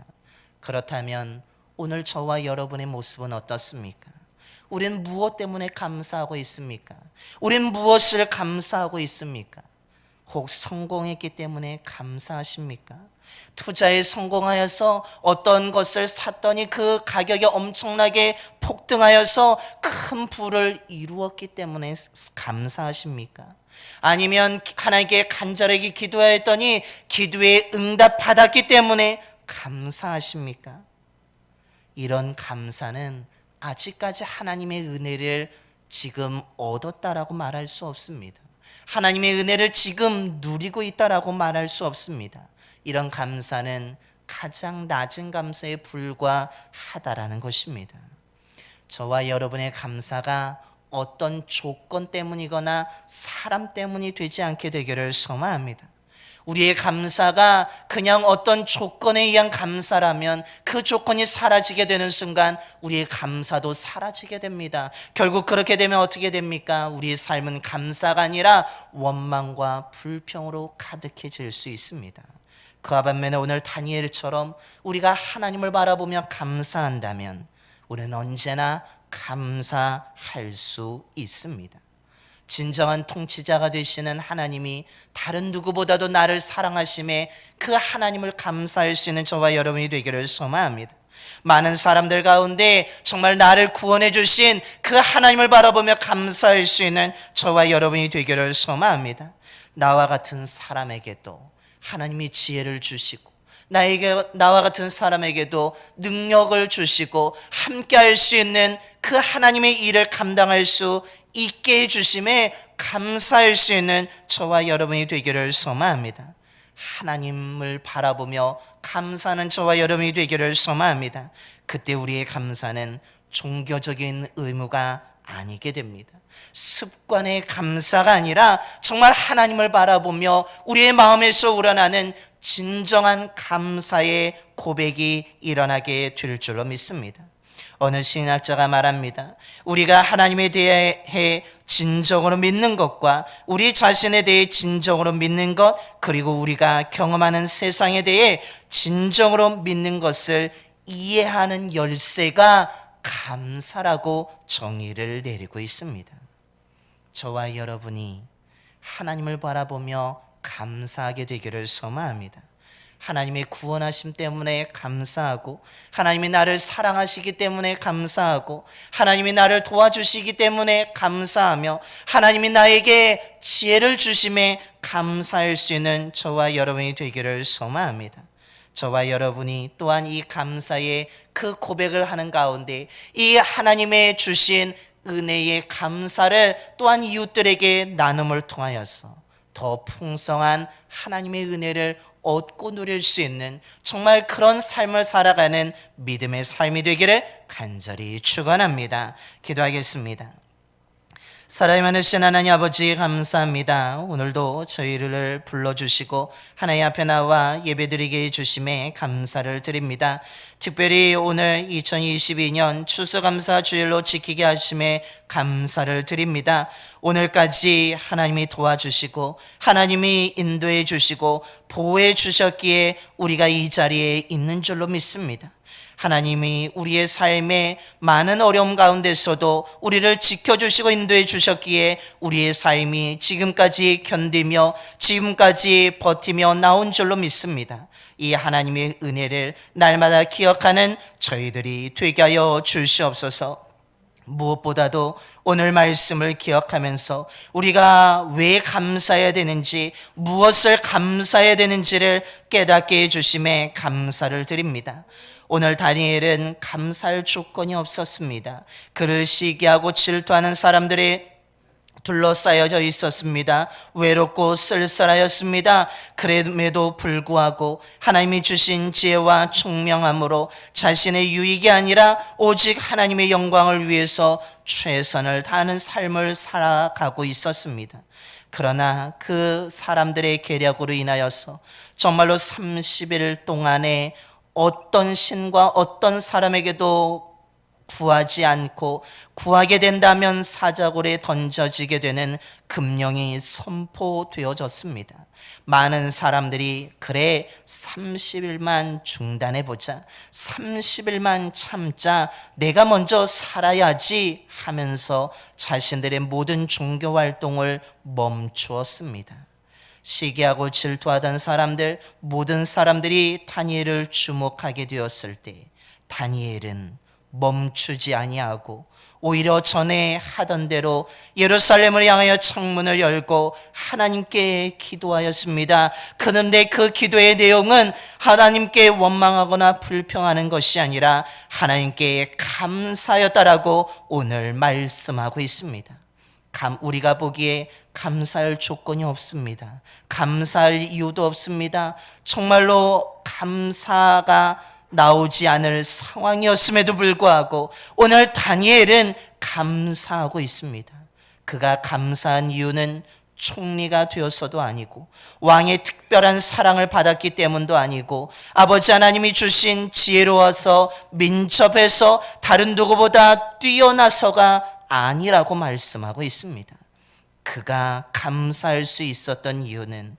그렇다면 오늘 저와 여러분의 모습은 어떻습니까? 우리는 무엇 때문에 감사하고 있습니까? 우리는 무엇을 감사하고 있습니까? 혹 성공했기 때문에 감사하십니까? 투자에 성공하여서 어떤 것을 샀더니 그 가격이 엄청나게 폭등하여서 큰 부를 이루었기 때문에 감사하십니까? 아니면 하나님께 간절하게 기도하였더니 기도에 응답받았기 때문에 감사하십니까? 이런 감사는 아직까지 하나님의 은혜를 지금 얻었다라고 말할 수 없습니다. 하나님의 은혜를 지금 누리고 있다라고 말할 수 없습니다. 이런 감사는 가장 낮은 감사에 불과하다라는 것입니다. 저와 여러분의 감사가 어떤 조건 때문이거나 사람 때문이 되지 않게 되기를 소망합니다. 우리의 감사가 그냥 어떤 조건에 의한 감사라면 그 조건이 사라지게 되는 순간 우리의 감사도 사라지게 됩니다. 결국 그렇게 되면 어떻게 됩니까? 우리의 삶은 감사가 아니라 원망과 불평으로 가득해질 수 있습니다. 그와 반면에 오늘 다니엘처럼 우리가 하나님을 바라보며 감사한다면 우리는 언제나 감사할 수 있습니다. 진정한 통치자가 되시는 하나님이 다른 누구보다도 나를 사랑하심에 그 하나님을 감사할 수 있는 저와 여러분이 되기를 소망합니다. 많은 사람들 가운데 정말 나를 구원해 주신 그 하나님을 바라보며 감사할 수 있는 저와 여러분이 되기를 소망합니다. 나와 같은 사람에게도 하나님이 지혜를 주시고 나와 같은 사람에게도 능력을 주시고 함께 할 수 있는 그 하나님의 일을 감당할 수 있게 해주심에 감사할 수 있는 저와 여러분이 되기를 소망합니다. 하나님을 바라보며 감사하는 저와 여러분이 되기를 소망합니다. 그때 우리의 감사는 종교적인 의무가 아니게 됩니다. 습관의 감사가 아니라 정말 하나님을 바라보며 우리의 마음에서 우러나는 진정한 감사의 고백이 일어나게 될 줄로 믿습니다. 어느 신학자가 말합니다. 우리가 하나님에 대해 진정으로 믿는 것과 우리 자신에 대해 진정으로 믿는 것, 그리고 우리가 경험하는 세상에 대해 진정으로 믿는 것을 이해하는 열쇠가 감사라고 정의를 내리고 있습니다. 저와 여러분이 하나님을 바라보며 감사하게 되기를 소망합니다. 하나님의 구원하심 때문에 감사하고, 하나님이 나를 사랑하시기 때문에 감사하고, 하나님이 나를 도와주시기 때문에 감사하며, 하나님이 나에게 지혜를 주심에 감사할 수 있는 저와 여러분이 되기를 소망합니다. 저와 여러분이 또한 이 감사의 그 고백을 하는 가운데 이 하나님의 주신 은혜의 감사를 또한 이웃들에게 나눔을 통하여서 더 풍성한 하나님의 은혜를 얻고 누릴 수 있는 정말 그런 삶을 살아가는 믿음의 삶이 되기를 간절히 축원합니다. 기도하겠습니다. 사랑이 많으신 하나님 아버지 감사합니다. 오늘도 저희를 불러주시고 하나님 앞에 나와 예배드리게 해주심에 감사를 드립니다. 특별히 오늘 2022년 추수감사 주일로 지키게 하심에 감사를 드립니다. 오늘까지 하나님이 도와주시고 하나님이 인도해 주시고 보호해 주셨기에 우리가 이 자리에 있는 줄로 믿습니다. 하나님이 우리의 삶에 많은 어려움 가운데서도 우리를 지켜주시고 인도해 주셨기에 우리의 삶이 지금까지 견디며 지금까지 버티며 나온 줄로 믿습니다. 이 하나님의 은혜를 날마다 기억하는 저희들이 되게 하여 주시옵소서. 무엇보다도 오늘 말씀을 기억하면서 우리가 왜 감사해야 되는지, 무엇을 감사해야 되는지를 깨닫게 해주심에 감사를 드립니다. 오늘 다니엘은 감사할 조건이 없었습니다. 그를 시기하고 질투하는 사람들이 둘러싸여져 있었습니다. 외롭고 쓸쓸하였습니다. 그럼에도 불구하고 하나님이 주신 지혜와 총명함으로 자신의 유익이 아니라 오직 하나님의 영광을 위해서 최선을 다하는 삶을 살아가고 있었습니다. 그러나 그 사람들의 계략으로 인하여서 정말로 30일 동안에 어떤 신과 어떤 사람에게도 구하지 않고 구하게 된다면 사자굴에 던져지게 되는 금령이 선포되어졌습니다. 많은 사람들이 그래 30일만 중단해보자, 30일만 참자, 내가 먼저 살아야지 하면서 자신들의 모든 종교활동을 멈추었습니다. 시기하고 질투하던 사람들, 모든 사람들이 다니엘을 주목하게 되었을 때 다니엘은 멈추지 아니하고 오히려 전에 하던 대로 예루살렘을 향하여 창문을 열고 하나님께 기도하였습니다. 그런데 그 기도의 내용은 하나님께 원망하거나 불평하는 것이 아니라 하나님께 감사였다라고 오늘 말씀하고 있습니다. 우리가 보기에 감사할 조건이 없습니다. 감사할 이유도 없습니다. 정말로 감사가 나오지 않을 상황이었음에도 불구하고 오늘 다니엘은 감사하고 있습니다. 그가 감사한 이유는 총리가 되어서도 아니고 왕의 특별한 사랑을 받았기 때문도 아니고 아버지 하나님이 주신 지혜로워서 민첩해서 다른 누구보다 뛰어나서가 아니라고 말씀하고 있습니다. 그가 감사할 수 있었던 이유는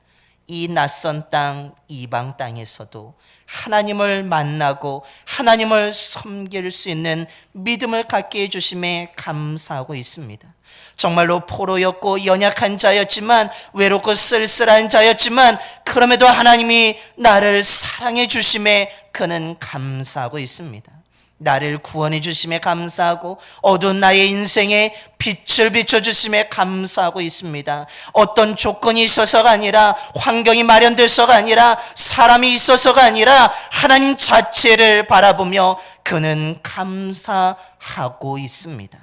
이 낯선 땅, 이방 땅에서도 하나님을 만나고 하나님을 섬길 수 있는 믿음을 갖게 해주심에 감사하고 있습니다. 정말로 포로였고 연약한 자였지만, 외롭고 쓸쓸한 자였지만 그럼에도 하나님이 나를 사랑해 주심에 그는 감사하고 있습니다. 나를 구원해 주심에 감사하고 어두운 나의 인생에 빛을 비춰주심에 감사하고 있습니다. 어떤 조건이 있어서가 아니라, 환경이 마련돼서가 아니라, 사람이 있어서가 아니라 하나님 자체를 바라보며 그는 감사하고 있습니다.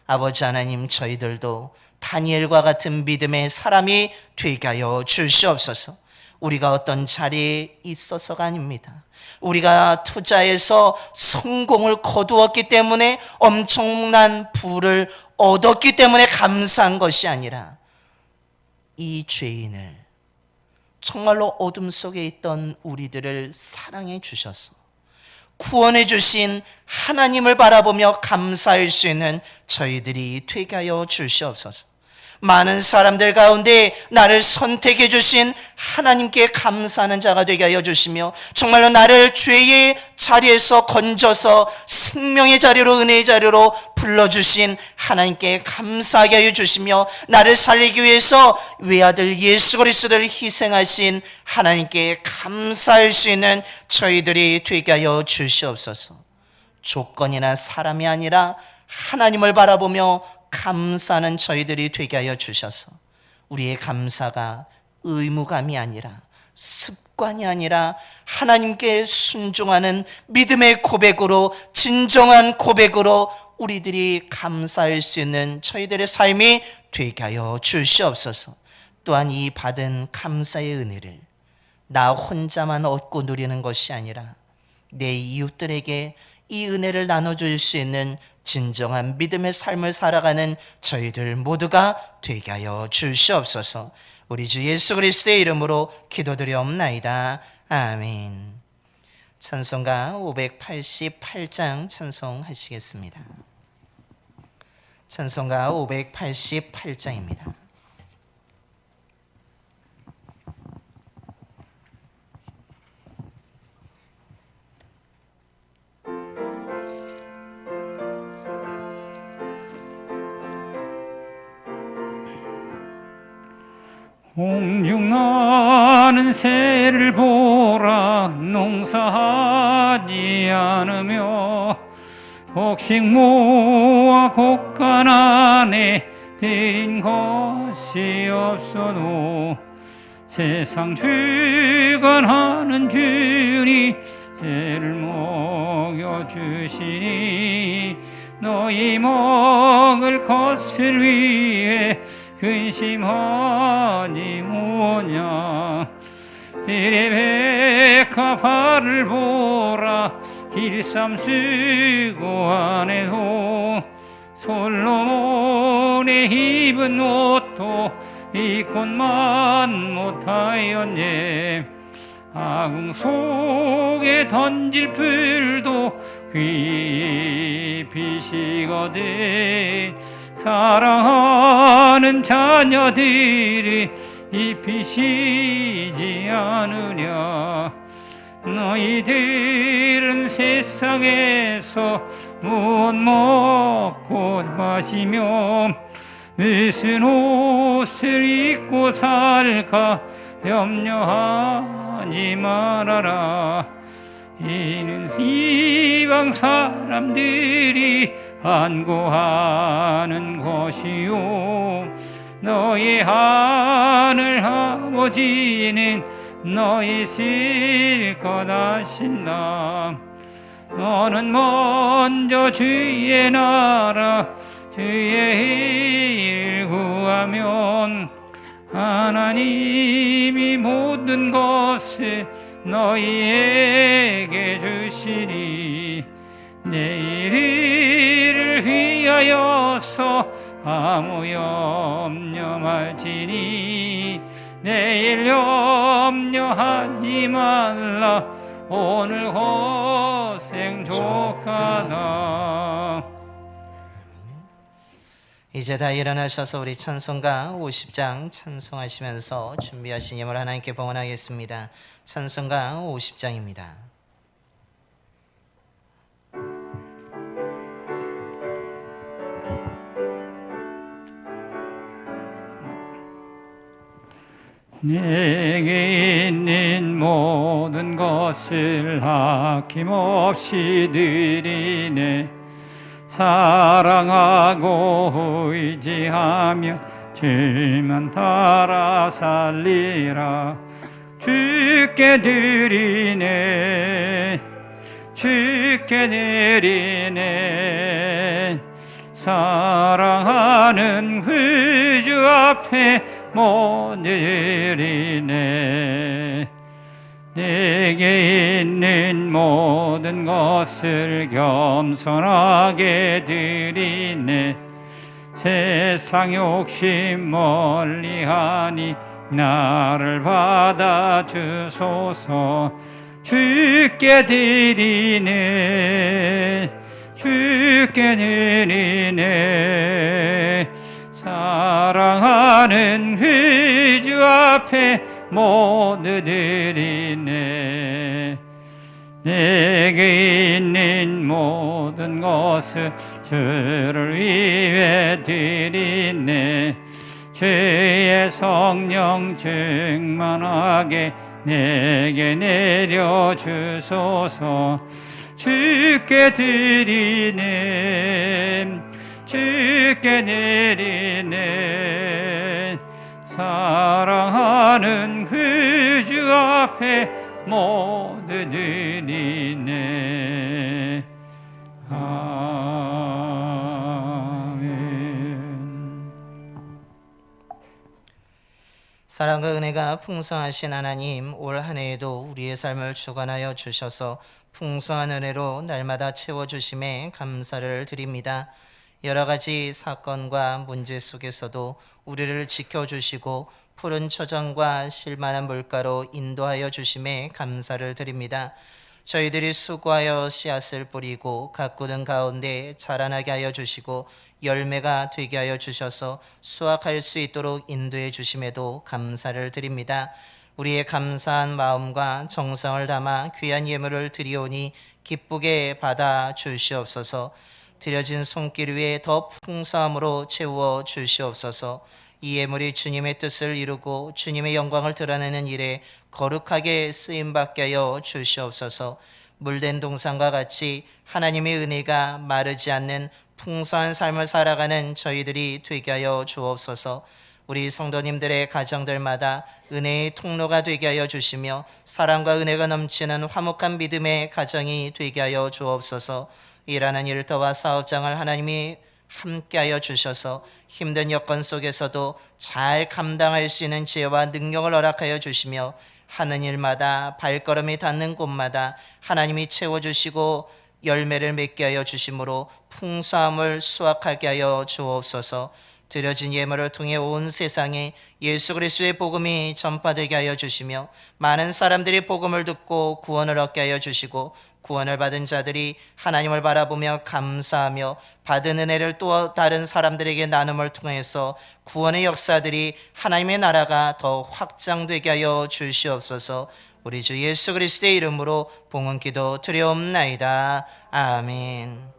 아버지 하나님, 저희들도 다니엘과 같은 믿음의 사람이 되게 하여 주시옵소서. 우리가 어떤 자리에 있어서가 아닙니다. 우리가 투자해서 성공을 거두었기 때문에, 엄청난 부를 얻었기 때문에 감사한 것이 아니라, 이 죄인을, 정말로 어둠 속에 있던 우리들을 사랑해 주셔서 구원해 주신 하나님을 바라보며 감사할 수 있는 저희들이 되게 하여 주시옵소서. 많은 사람들 가운데 나를 선택해 주신 하나님께 감사하는 자가 되게 하여 주시며, 정말로 나를 죄의 자리에서 건져서 생명의 자리로, 은혜의 자리로 불러주신 하나님께 감사하게 하여 주시며, 나를 살리기 위해서 외아들 예수 그리스도를 희생하신 하나님께 감사할 수 있는 저희들이 되게 하여 주시옵소서. 조건이나 사람이 아니라 하나님을 바라보며 감사하는 저희들이 되게 하여 주셔서, 우리의 감사가 의무감이 아니라, 습관이 아니라, 하나님께 순종하는 믿음의 고백으로, 진정한 고백으로 우리들이 감사할 수 있는 저희들의 삶이 되게 하여 주시옵소서. 또한 이 받은 감사의 은혜를 나 혼자만 얻고 누리는 것이 아니라 내 이웃들에게 이 은혜를 나눠줄 수 있는 진정한 믿음의 삶을 살아가는 저희들 모두가 되게 하여 주시옵소서. 우리 주 예수 그리스도의 이름으로 기도드리옵나이다. 아멘. 찬송가 588장 찬송하시겠습니다. 찬송가 588장입니다. 공중 나는 새를 보라. 농사하지 않으며 곡식 모아 곡간 안에 들인 것이 없어도, 세상 주관하는 주니 새를 먹여주시니, 너희 먹을 것을 위해 근심하니 뭐냐. 들의 백합화를 보라. 길쌈쓰고 안에도 솔로몬의 입은 옷도 입고만 못하였네. 아궁 속에 던질 풀도 깊이 식거든. 사랑하는 자녀들이 잎이 시지 않으냐. 너희들은 세상에서 무엇 먹고 마시며 무슨 옷을 입고 살까 염려하지 말아라. 이는 이방 사람들이 안고하는 것이요, 너희 하늘 아버지는 너희 쓸 것 아신다. 너는 먼저 주의 나라 주의 일 구하면 하나님이 모든 것을 너희에게 주시리. 내일 일을 위하여서 아무 염려 말지니, 내일 염려하지 말라. 오늘 고생 족하다. 이제 다 일어나셔서 우리 찬송가 50장 찬송하시면서 준비하신 예물 하나님께 봉헌하겠습니다. 찬송가 50장입니다. 내게 있는 모든 것을 아낌없이 드리네. 사랑하고 의지하며 주만 따라 살리라. 주께 드리네, 주께 드리네. 사랑하는 그 주 앞에 못 드리네. 내게 있는 모든 것을 겸손하게 드리네. 세상 욕심 멀리하니 나를 받아주소서. 주께 드리네, 주께 드리네. 사랑하는 그 주 앞에 모두 드리네. 내게 있는 모든 것을 주를 위해 드리네. 주의 성령 충만하게 내게 내려주소서. 주께 드리네, 주께 드리네. 사랑하는 그 주 앞에 모두 드리네. 아멘. 사랑과 은혜가 풍성하신 하나님, 올 한 해에도 우리의 삶을 주관하여 주셔서 풍성한 은혜로 날마다 채워주심에 감사를 드립니다. 여러 가지 사건과 문제 속에서도 우리를 지켜주시고 푸른 초장과 실만한 물가로 인도하여 주심에 감사를 드립니다. 저희들이 수고하여 씨앗을 뿌리고 가꾸는 가운데 자라나게 하여 주시고 열매가 되게 하여 주셔서 수확할 수 있도록 인도해 주심에도 감사를 드립니다. 우리의 감사한 마음과 정성을 담아 귀한 예물을 드리오니 기쁘게 받아 주시옵소서. 드려진 손길 위에 더 풍성함으로 채워 주시옵소서. 이 예물이 주님의 뜻을 이루고 주님의 영광을 드러내는 일에 거룩하게 쓰임받게 하여 주시옵소서. 물된 동산과 같이 하나님의 은혜가 마르지 않는 풍성한 삶을 살아가는 저희들이 되게 하여 주옵소서. 우리 성도님들의 가정들마다 은혜의 통로가 되게 하여 주시며 사랑과 은혜가 넘치는 화목한 믿음의 가정이 되게 하여 주옵소서. 일하는 일터와 사업장을 하나님이 함께하여 주셔서 힘든 여건 속에서도 잘 감당할 수 있는 지혜와 능력을 허락하여 주시며 하는 일마다 발걸음이 닿는 곳마다 하나님이 채워주시고 열매를 맺게 하여 주심으로 풍성함을 수확하게 하여 주옵소서. 드려진 예물을 통해 온 세상에 예수 그리스도의 복음이 전파되게 하여 주시며 많은 사람들이 복음을 듣고 구원을 얻게 하여 주시고 구원을 받은 자들이 하나님을 바라보며 감사하며 받은 은혜를 또 다른 사람들에게 나눔을 통해서 구원의 역사들이 하나님의 나라가 더 확장되게 하여 주시옵소서. 우리 주 예수 그리스도의 이름으로 봉헌 기도 드려옵나이다. 아멘.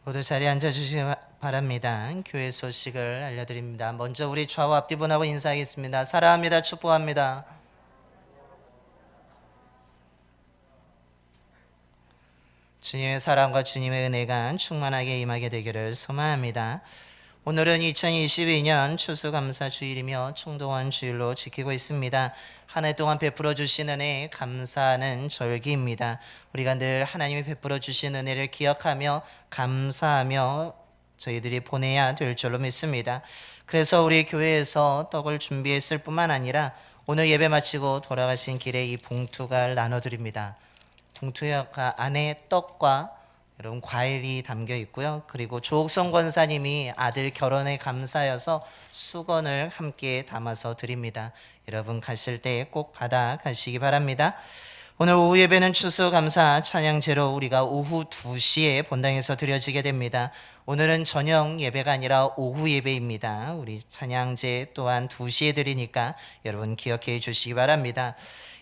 모두 자리에 앉아주시기 바랍니다. 교회 소식을 알려드립니다. 먼저 우리 좌우 앞뒤 분하고 인사하겠습니다. 사랑합니다. 축복합니다. 주님의 사랑과 주님의 은혜가 충만하게 임하게 되기를 소망합니다. 오늘은 2022년 추수감사주일이며 총동원 주일로 지키고 있습니다. 한 해 동안 베풀어 주신 은혜에 감사하는 절기입니다. 우리가 늘 하나님이 베풀어 주신 은혜를 기억하며 감사하며 저희들이 보내야 될 줄로 믿습니다. 그래서 우리 교회에서 떡을 준비했을 뿐만 아니라 오늘 예배 마치고 돌아가신 길에 이 봉투가 나눠드립니다. 봉투 안에 떡과 여러분 과일이 담겨 있고요. 그리고 조옥성 권사님이 아들 결혼에 감사여서 수건을 함께 담아서 드립니다. 여러분 가실 때 꼭 받아 가시기 바랍니다. 오늘 오후 예배는 추수감사 찬양제로 우리가 오후 2시에 본당에서 드려지게 됩니다. 오늘은 저녁 예배가 아니라 오후 예배입니다. 우리 찬양제 또한 2시에 드리니까 여러분 기억해 주시기 바랍니다.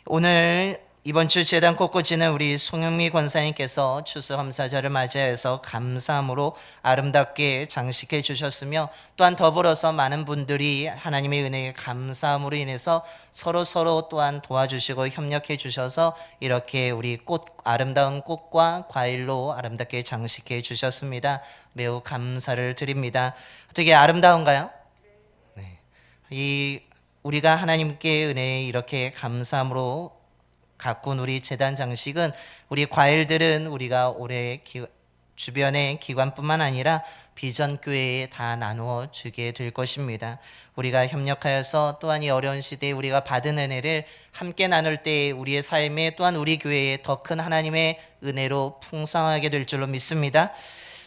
오늘 이번 주 제단 꽃꽂이는 우리 송영미 권사님께서 추수감사절을 맞이해서 감사함으로 아름답게 장식해 주셨으며, 또한 더불어서 많은 분들이 하나님의 은혜에 감사함으로 인해서 서로 또한 도와주시고 협력해 주셔서 이렇게 우리 아름다운 꽃과 과일로 아름답게 장식해 주셨습니다. 매우 감사를 드립니다. 어떻게 아름다운가요? 네. 우리가 하나님께 은혜에 이렇게 감사함으로 가꾼 우리 제단 장식은, 우리 과일들은 우리가 올해 주변의 기관뿐만 아니라 비전교회에 다 나누어 주게 될 것입니다. 우리가 협력하여서 또한 이 어려운 시대에 우리가 받은 은혜를 함께 나눌 때 우리의 삶에 또한 우리 교회에 더 큰 하나님의 은혜로 풍성하게 될 줄로 믿습니다.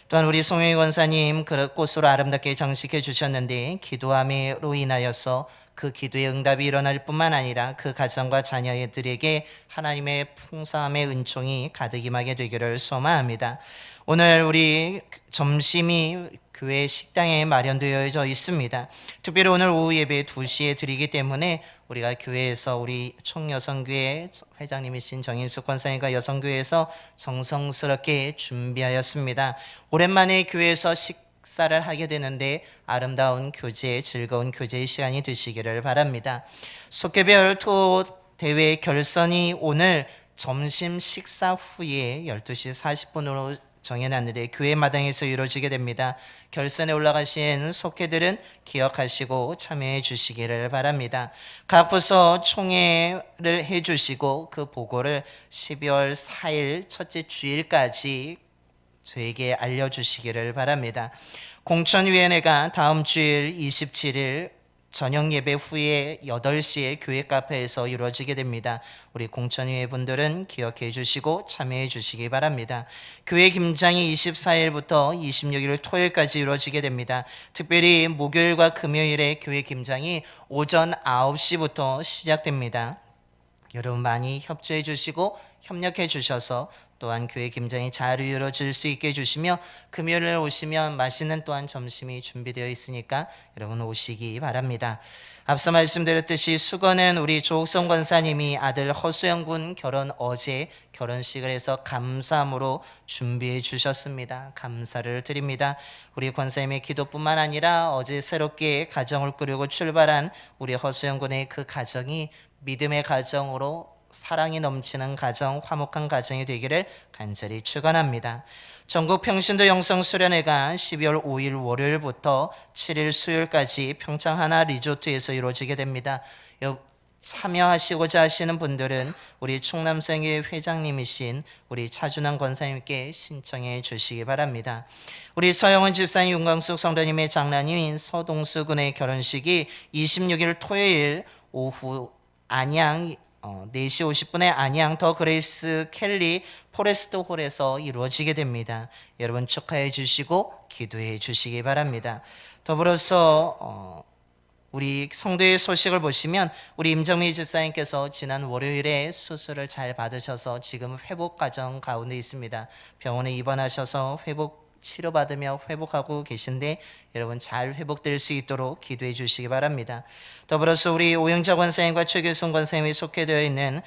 또한 우리 송영희 권사님 그 꽃으로 아름답게 장식해 주셨는데, 기도함으로 인하여서 그 기도의 응답이 일어날 뿐만 아니라 그 가정과 자녀들에게 하나님의 풍성함의 은총이 가득 임하게 되기를 소망합니다. 오늘 우리 점심이 교회 식당에 마련되어져 있습니다. 특별히 오늘 오후 예배 2시에 드리기 때문에 우리가 교회에서 우리 총여성교회 회장님이신 정인숙 권사님과 여성교회에서 정성스럽게 준비하였습니다. 오랜만에 교회에서 식사를 하게 되는데 아름다운 교제, 즐거운 교제의 시간이 되시기를 바랍니다. 속개별 투 대회 결선이 오늘 점심 식사 후에 12시 40분으로 정해놨는데 교회 마당에서 이루어지게 됩니다. 결선에 올라가신 속회들은 기억하시고 참여해 주시기를 바랍니다. 각 부서 총회를 해주시고 그 보고를 12월 4일 첫째 주일까지 저에게 알려주시기를 바랍니다. 공천위원회가 다음 주일 27일 저녁 예배 후에 8시에 교회 카페에서 이루어지게 됩니다. 우리 공천위원 분들은 기억해 주시고 참여해 주시기 바랍니다. 교회 김장이 24일부터 26일 토요일까지 이루어지게 됩니다. 특별히 목요일과 금요일에 교회 김장이 오전 9시부터 시작됩니다. 여러분 많이 협조해 주시고 협력해 주셔서 또한 교회 김장이 잘 이루어질 수 있게 해주시며, 금요일에 오시면 맛있는 또한 점심이 준비되어 있으니까 여러분 오시기 바랍니다. 앞서 말씀드렸듯이 수건은 우리 조옥성 권사님이 아들 허수영 군 어제 결혼식을 해서 감사함으로 준비해 주셨습니다. 감사를 드립니다. 우리 권사님의 기도뿐만 아니라 어제 새롭게 가정을 꾸리고 출발한 우리 허수영 군의 그 가정이 믿음의 가정으로 사랑이 넘치는 가정, 화목한 가정이 되기를 간절히 축원합니다. 전국 평신도 영성수련회가 12월 5일 월요일부터 7일 수요일까지 평창 하나 리조트에서 이루어지게 됩니다. 참여하시고자 하시는 분들은 우리 충남성교회 회장님이신 우리 차준환 권사님께 신청해 주시기 바랍니다. 우리 서영은 집사님, 윤광숙 성도님의 장남인 서동수 군의 결혼식이 26일 토요일 오후 안양 4시 50분에 안양 더 그레이스 켈리 포레스트 홀에서 이루어지게 됩니다. 여러분 축하해 주시고 기도해 주시기 바랍니다. 더불어서 우리 성도의 소식을 보시면 우리 임정미 집사님께서 지난 월요일에 수술을 잘 받으셔서 지금 회복 과정 가운데 있습니다. 병원에 입원하셔서 치료받으며 회복하고 계신데 여러분 잘 회복될 수 있도록 기도해 주시기 바랍니다. 더불어서 우리 오영자 권사님과 최규성 권사님이 속해되어 있는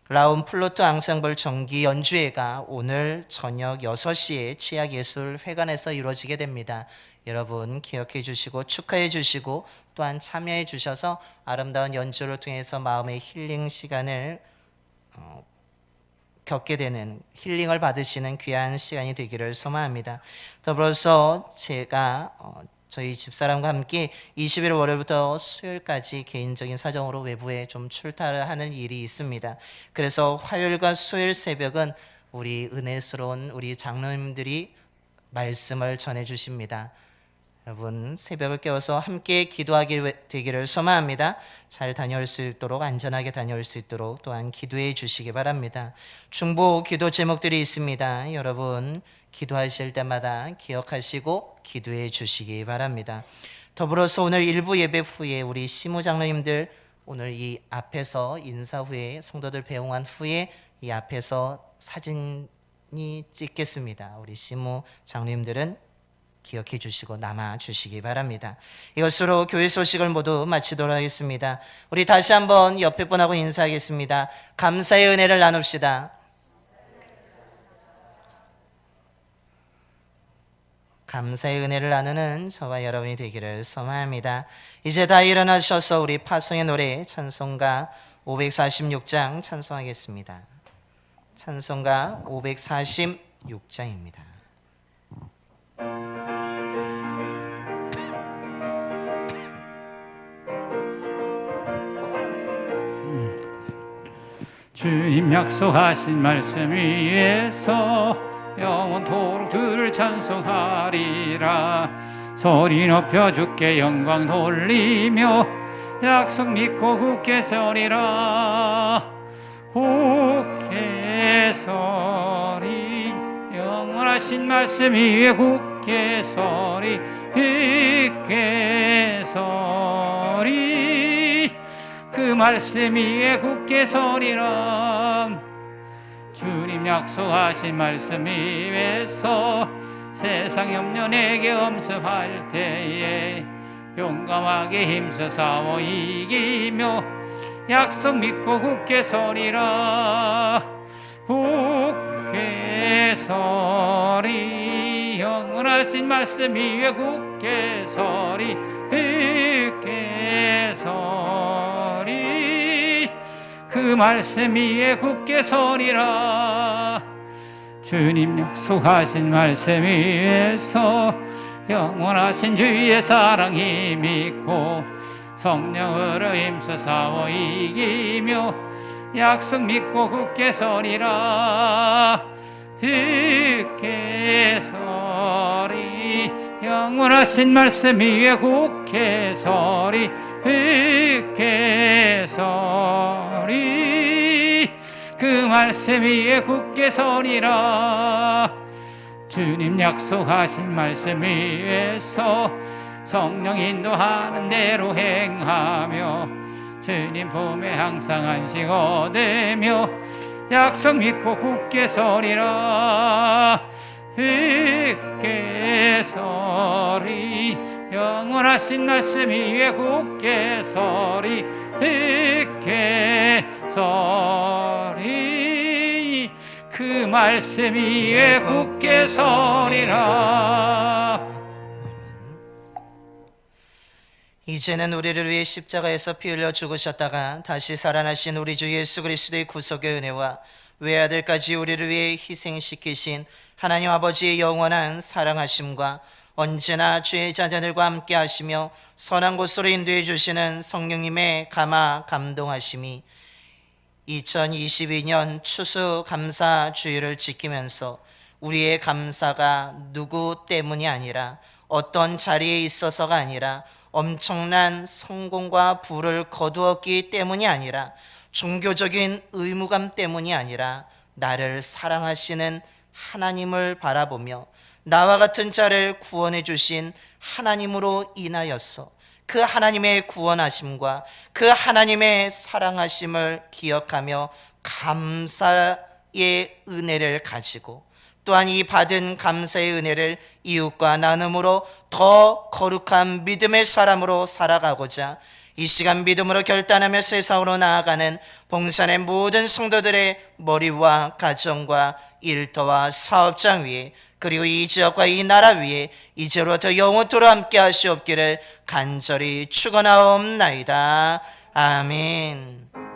라운 플루트 앙상블 정기 연주회가 오늘 저녁 6시에 치약예술회관에서 이루어지게 됩니다. 여러분 기억해 주시고 축하해 주시고 또한 참여해 주셔서 아름다운 연주를 통해서 마음의 힐링 시간을 겪게 되는, 힐링을 받으시는 귀한 시간이 되기를 소망합니다. 더불어서 제가 저희 집사람과 함께 20일 월요일부터 수요일까지 개인적인 사정으로 외부에 좀 출타를 하는 일이 있습니다. 그래서 화요일과 수요일 새벽은 우리 은혜스러운 우리 장로님들이 말씀을 전해 주십니다. 여러분 새벽을 깨워서 함께 기도하게 되기를 소망합니다. 잘 다녀올 수 있도록, 안전하게 다녀올 수 있도록 또한 기도해 주시기 바랍니다. 중보 기도 제목들이 있습니다. 여러분 기도하실 때마다 기억하시고 기도해 주시기 바랍니다. 더불어서 오늘 일부 예배 후에 우리 시무 장로님들 오늘 이 앞에서 인사 후에 성도들 배웅한 후에 이 앞에서 사진이 찍겠습니다. 우리 시무 장님들은 기억해 주시고 남아 주시기 바랍니다. 이것으로 교회 소식을 모두 마치도록 하겠습니다. 우리 다시 한번 옆에 분하고 인사하겠습니다. 감사의 은혜를 나눕시다. 감사의 은혜를 나누는 저와 여러분이 되기를 소망합니다. 이제 다 일어나셔서 우리 파송의 노래 찬송가 546장 찬송하겠습니다. 찬송가 546장입니다. 주님 약속하신 말씀 위에서 영원토록 주를 찬송하리라. 소리 높여 주께 영광 돌리며 약속 믿고 굳게 서리라. 굳게 서리 영원하신 말씀 위에 굳게 서리 굳게 서리 그 말씀 위에 굳게 서리라. 주님 약속하신 말씀 위에서 세상 염려 내게 엄습할 때에 용감하게 힘써 싸워 이기며 약속 믿고 굳게 서리라. 굳게 서리 영원하신 말씀 위에 굳게 서리 굳게 서리 그 말씀 위에 굳게 서리라. 주님 약속하신 말씀 위에서 영원하신 주의 사랑 힘있고 성령으로 힘써 싸워 이기며 약속 믿고 굳게 서리라. 굳게 서리 영원하신 말씀 위에 굳게 서리 굳게 서리 그 말씀 위에 굳게 서리라. 주님 약속하신 말씀 위에서 성령 인도하는 대로 행하며 주님 품에 항상 안식 얻으며 약속 믿고 굳게 서리라. 굳게 서리 영원하신 말씀 위에 굳게 서리 굳게 서리 그 말씀 위에 굳게 서리라. 이제는 우리를 위해 십자가에서 피 흘려 죽으셨다가 다시 살아나신 우리 주 예수 그리스도의 구속의 은혜와 외아들까지 우리를 위해 희생시키신 하나님 아버지의 영원한 사랑하심과 언제나 주의 자녀들과 함께 하시며 선한 곳으로 인도해 주시는 성령님의 감화 감동하심이 2022년 추수 감사 주일을 지키면서 우리의 감사가 누구 때문이 아니라 어떤 자리에 있어서가 아니라 엄청난 성공과 부를 거두었기 때문이 아니라 종교적인 의무감 때문이 아니라 나를 사랑하시는 하나님을 바라보며 나와 같은 자를 구원해 주신 하나님으로 인하여서 그 하나님의 구원하심과 그 하나님의 사랑하심을 기억하며 감사의 은혜를 가지고 또한 이 받은 감사의 은혜를 이웃과 나눔으로 더 거룩한 믿음의 사람으로 살아가고자 이 시간 믿음으로 결단하며 세상으로 나아가는 봉산의 모든 성도들의 머리와 가정과 일터와 사업장 위에 그리고 이 지역과 이 나라 위에 이제로부터 영원토록 함께 하시옵기를 간절히 축원하옵나이다. 아멘.